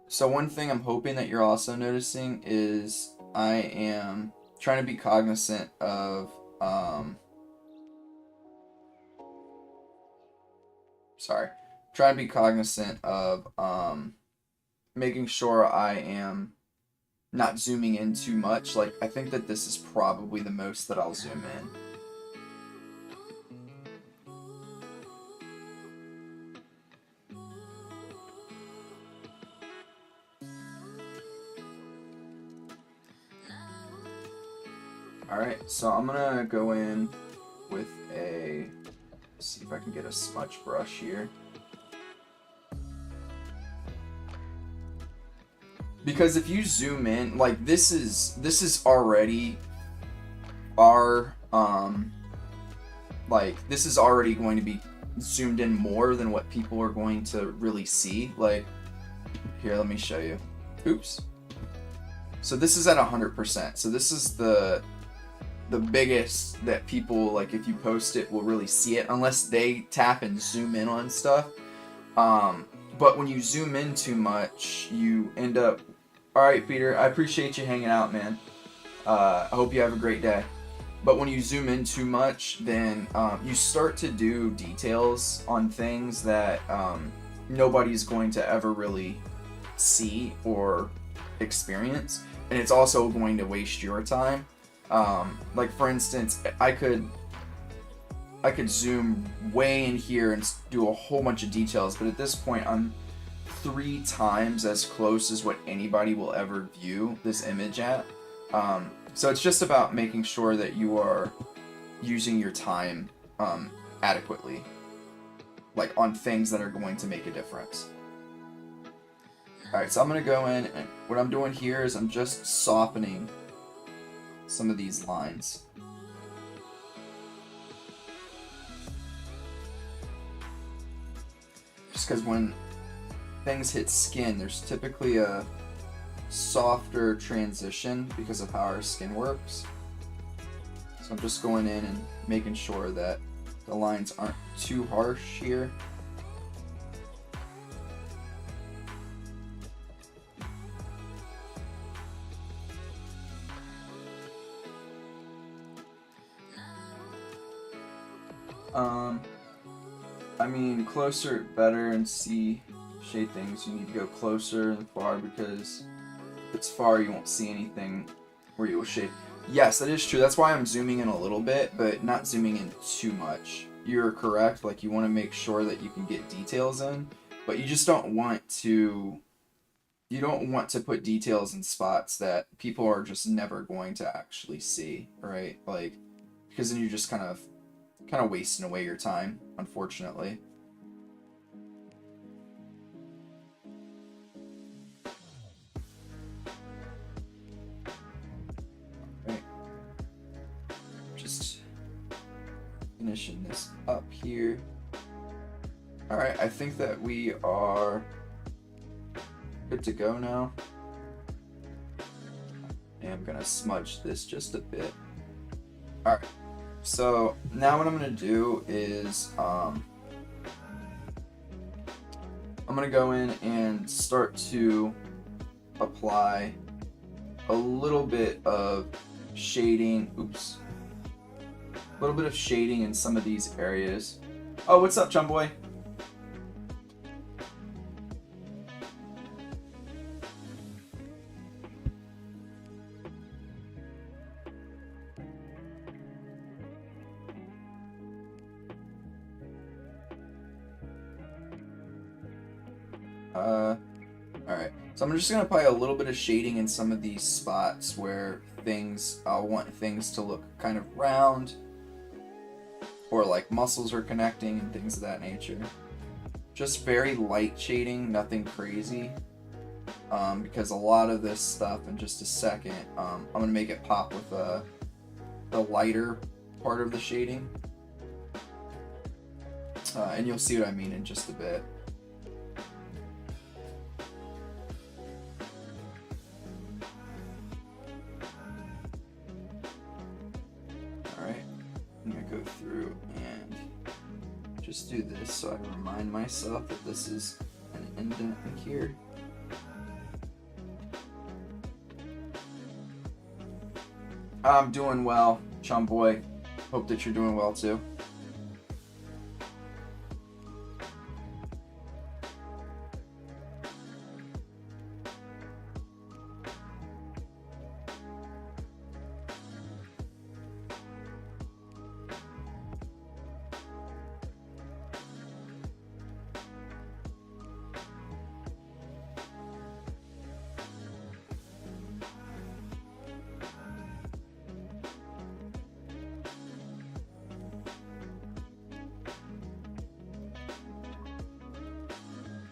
So one thing I'm hoping that you're also noticing is I am trying to be cognizant of making sure I am not zooming in too much. Like, I think that this is probably the most that I'll zoom in. Alright, so I'm gonna go in with let's see if I can get a smudge brush here. Because if you zoom in, like this is already our like this is already going to be zoomed in more than what people are going to really see. Like, here, let me show you. Oops. So this is at 100%. So this is the the biggest that people, like, if you post it, will really see it unless they tap and zoom in on stuff. But when you zoom in too much, you end up... Alright, Peter, I appreciate you hanging out, man. I hope you have a great day. But when you zoom in too much, then you start to do details on things that nobody's going to ever really see or experience. And it's also going to waste your time. Like, for instance, I could zoom way in here and do a whole bunch of details, but at this point I'm 3 times as close as what anybody will ever view this image at. So it's just about making sure that you are using your time adequately, like on things that are going to make a difference. Alright, so I'm going to go in, and what I'm doing here is I'm just softening some of these lines. Just because when things hit skin, there's typically a softer transition because of how our skin works. So I'm just going in and making sure that the lines aren't too harsh here. I mean, closer better, and see shade things. You need to go closer and far, because if it's far you won't see anything where you will shade. Yes, that is true. That's why I'm zooming in a little bit, but not zooming in too much. You're correct. Like, you want to make sure that you can get details in, but you just don't want to... You don't want to put details in spots that people are just never going to actually see, right? Like, because then you're just kind of wasting away your time, unfortunately. Right. Just finishing this up here. Alright, I think that we are good to go now. And I'm gonna smudge this just a bit. Alright. So now what I'm going to do is I'm going to go in and start to apply a little bit of shading. Oops. A little bit of shading in some of these areas. Oh, what's up, chum boy? Alright, so I'm just going to apply a little bit of shading in some of these spots where I'll want things to look kind of round, or like muscles are connecting and things of that nature. Just very light shading, nothing crazy, because a lot of this stuff, in just a second, I'm going to make it pop with the lighter part of the shading, and you'll see what I mean in just a bit. Just do this so I remind myself that this is an indent here. I'm doing well, chum boy. Hope that you're doing well too.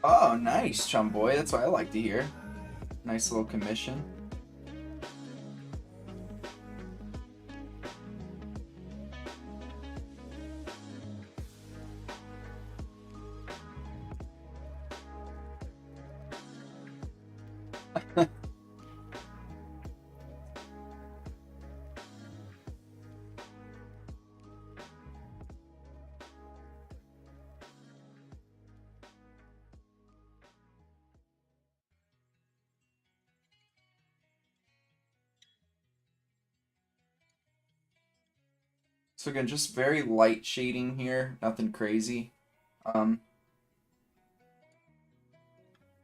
Oh, nice, chum boy. That's what I like to hear. Nice little commission. So again, just very light shading here, nothing crazy. And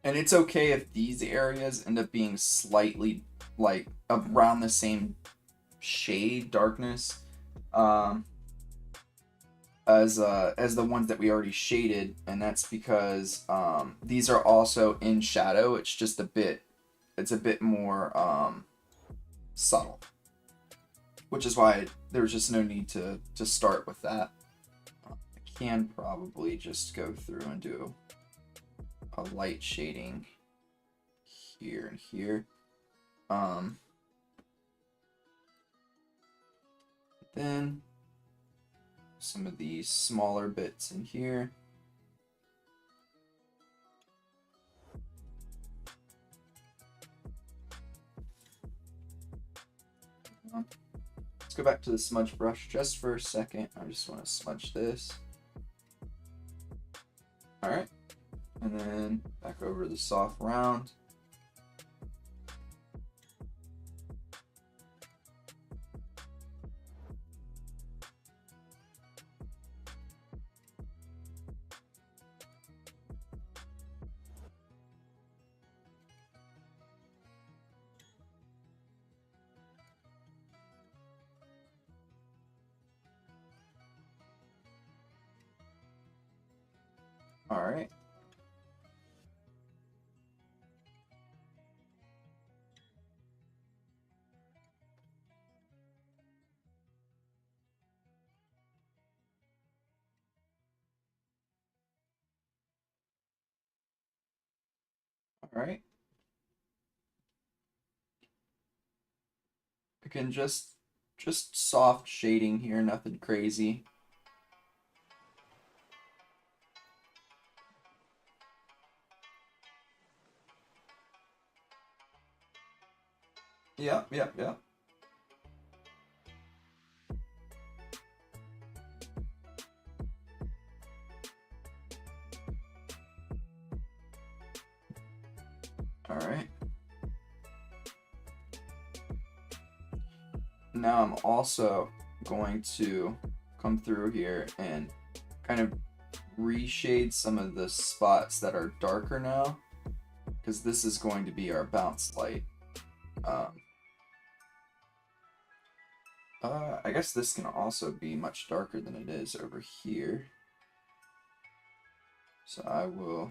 it's okay if these areas end up being slightly like around the same shade darkness as the ones that we already shaded, and that's because these are also in shadow. It's just a bit more subtle, which is why there's just no need to start with that. I can probably just go through and do a light shading here and here. Then some of these smaller bits in here. Let's go back to the smudge brush just for a second. I just want to smudge this. Alright. And then back over to the soft round. All right. All right. Again, just soft shading here, nothing crazy. Yeah. All right. Now I'm also going to come through here and kind of reshade some of the spots that are darker now, because this is going to be our bounce light. I guess this can also be much darker than it is over here. So I will,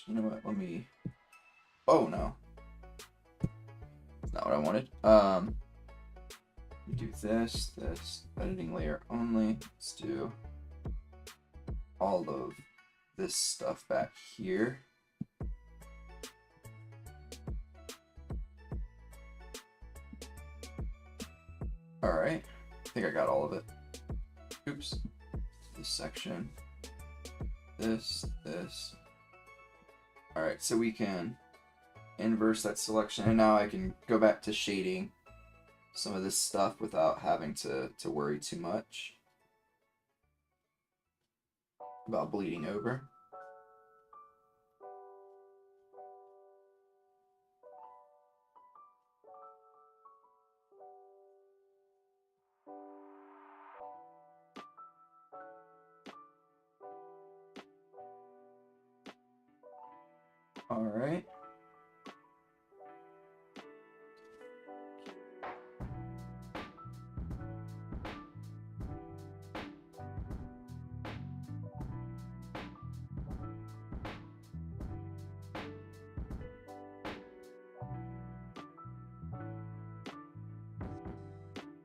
you know what, let me, oh no. That's not what I wanted. Do this, editing layer only. Let's do all of this stuff back here. All right, I think I got all of it. Oops, this section, this. All right, so we can inverse that selection, and now I can go back to shading some of this stuff without having to worry too much about bleeding over. All right.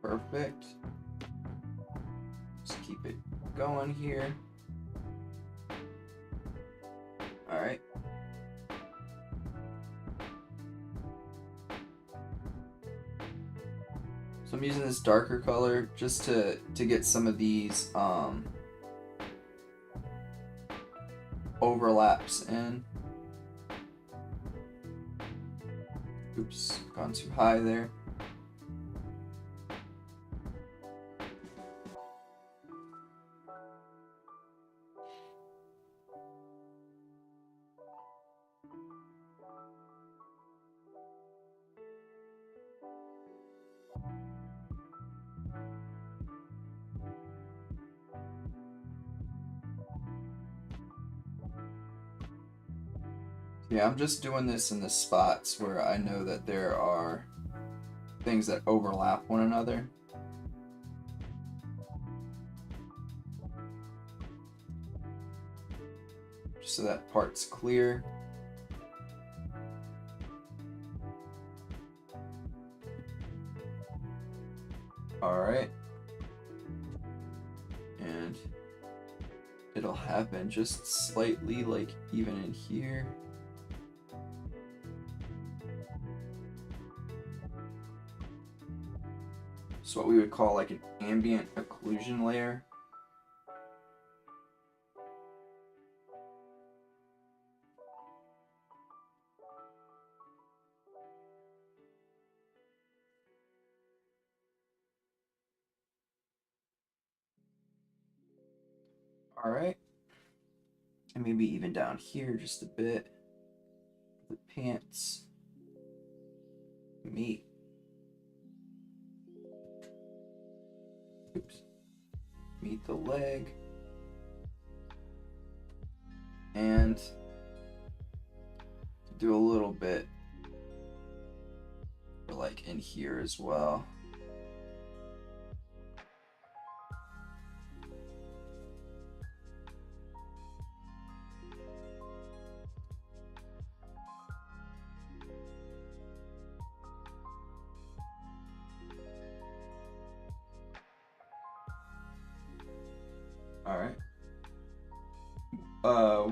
Perfect. Just keep it going here. All right. So I'm using this darker color just to get some of these overlaps in. Oops, gone too high there. Yeah, I'm just doing this in the spots where I know that there are things that overlap one another. Just so that part's clear. Alright. And it'll happen just slightly, like even in here. So what we would call like an ambient occlusion layer. All right. And maybe even down here just a bit. The pants meet. Oops. Meet the leg. And do a little bit for like in here as well. All right.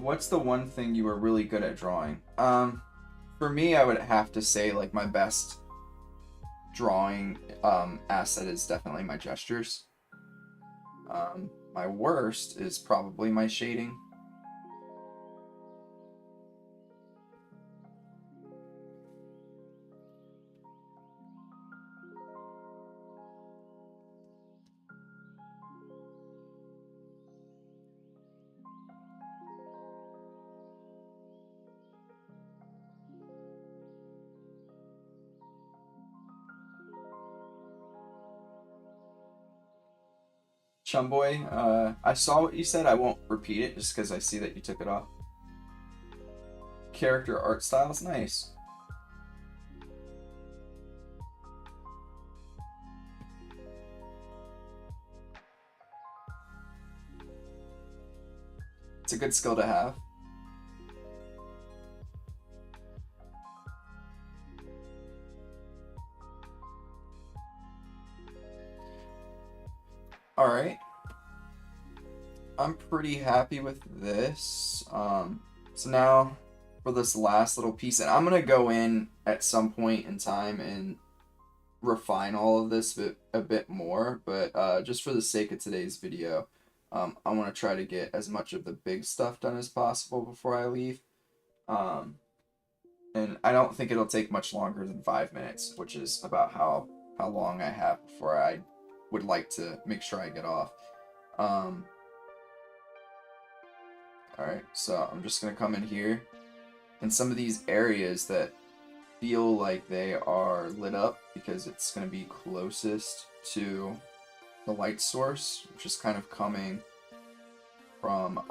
What's the one thing you were really good at drawing? For me, I would have to say like my best drawing asset is definitely my gestures. My worst is probably my shading. Chumboy, I saw what you said. I won't repeat it just because I see that you took it off. Character art styles, nice. It's a good skill to have. All right. I'm pretty happy with this. So now for this last little piece, and I'm gonna go in at some point in time and refine all of this a bit more, but just for the sake of today's video, I want to try to get as much of the big stuff done as possible before I leave. And I don't think it'll take much longer than 5 minutes, which is about how long I have before I would like to make sure I get off. Alright, so I'm just going to come in here, and some of these areas that feel like they are lit up because it's going to be closest to the light source, which is kind of coming from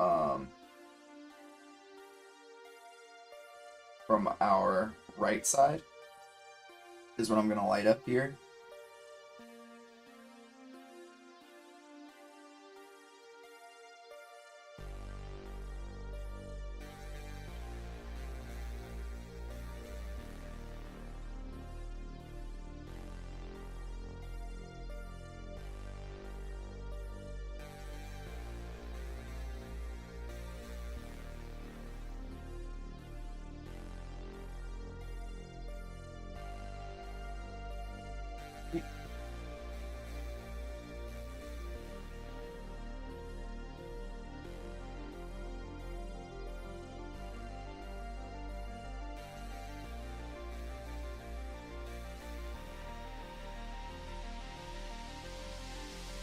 our right side, is what I'm going to light up here.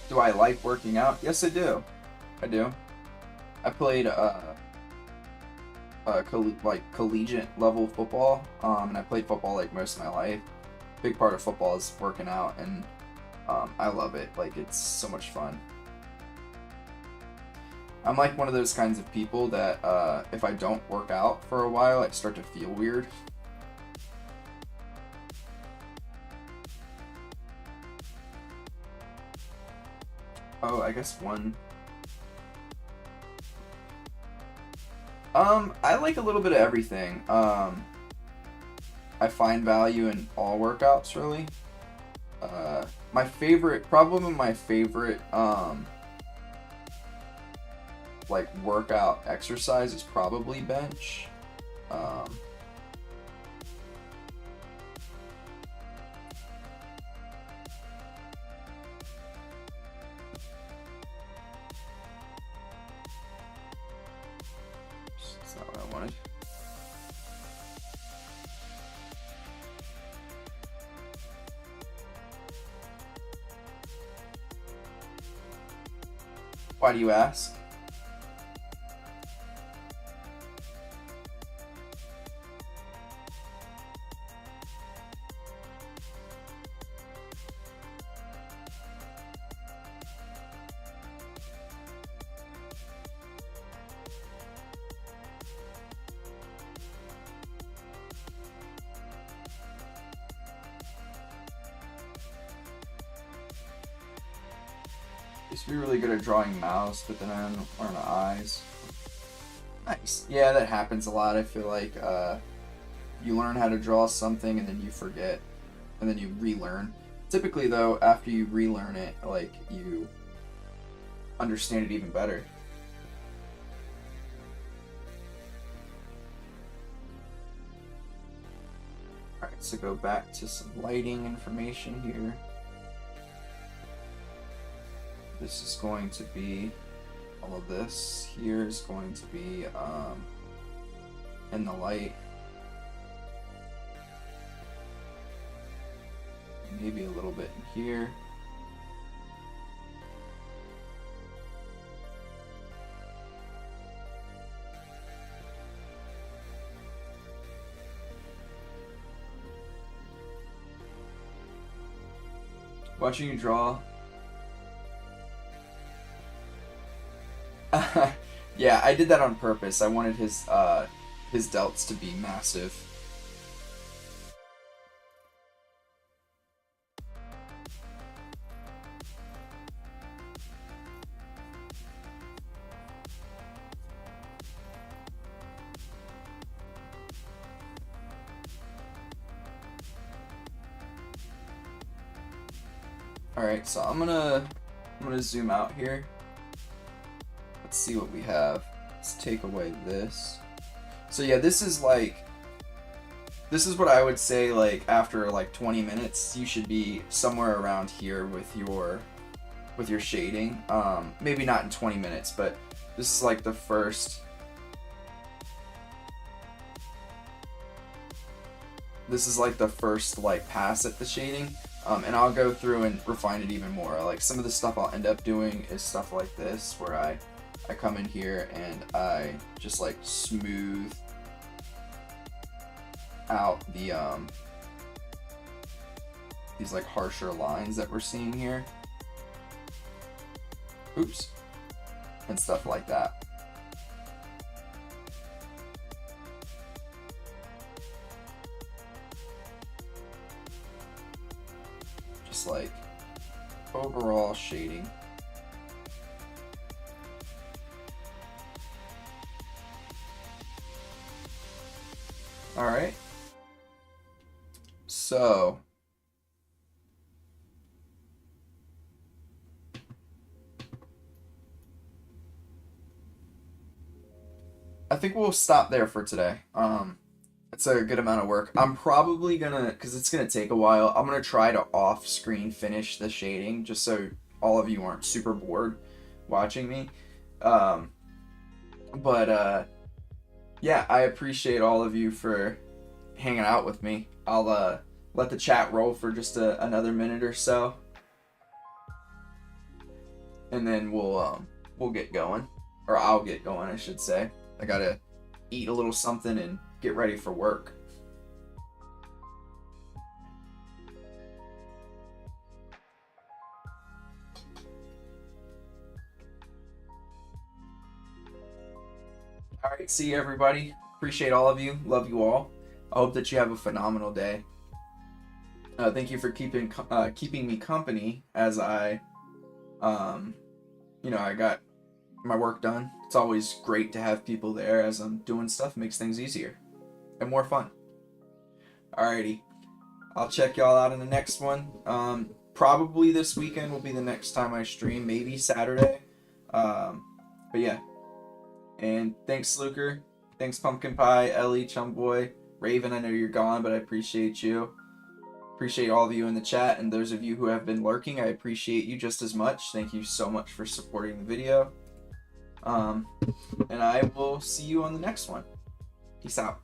Do I like working out? Yes, I do. I do. I played collegiate level football, and I played football like most of my life. Big part of football is working out, and I love it. Like, it's so much fun. I'm like one of those kinds of people that if I don't work out for a while, I start to feel weird. Oh, I guess one. I like a little bit of everything. I find value in all workouts, really. My favorite, probably my favorite, like workout exercise is probably bench. That's not what I wanted. Why do you ask? Used to be really good at drawing mouths, but then I don't learn the eyes. Nice. Yeah, that happens a lot. I feel like you learn how to draw something and then you forget, and then you relearn. Typically, though, after you relearn it, like you understand it even better. All right, so go back to some lighting information here. This is going to be, all of this here is going to be in the light. Maybe a little bit in here. Watching you draw. Yeah, I did that on purpose. I wanted his delts to be massive. All right, so I'm gonna zoom out here. Let's see what we have. Let's take away this. So yeah, this is what I would say, like after like 20 minutes, you should be somewhere around here with your shading. Maybe not in 20 minutes, but this is like the first. This is like the first like pass at the shading. And I'll go through and refine it even more. Like some of the stuff I'll end up doing is stuff like this, where I come in here and I just like smooth out the these like harsher lines that we're seeing here. Oops. And stuff like that. Just like overall shading. All right. So I think we'll stop there for today. It's a good amount of work. I'm probably gonna, because it's gonna take a while, I'm gonna try to off-screen finish the shading just so all of you aren't super bored watching me. Yeah, I appreciate all of you for hanging out with me. I'll let the chat roll for just another minute or so, and then we'll get going, or I'll get going, I should say. I gotta eat a little something and get ready for work. All right, see you everybody. Appreciate all of you. Love you all. I hope that you have a phenomenal day. Thank you for keeping me company as I, I got my work done. It's always great to have people there as I'm doing stuff. Makes things easier and more fun. Alrighty, I'll check y'all out in the next one. Probably this weekend will be the next time I stream. Maybe Saturday. But yeah. And thanks, Luker. Thanks, Pumpkin Pie, Ellie, Chumboy, Raven. I know you're gone, but I appreciate you. Appreciate all of you in the chat, and those of you who have been lurking, I appreciate you just as much. Thank you so much for supporting the video. And I will see you on the next one. Peace out.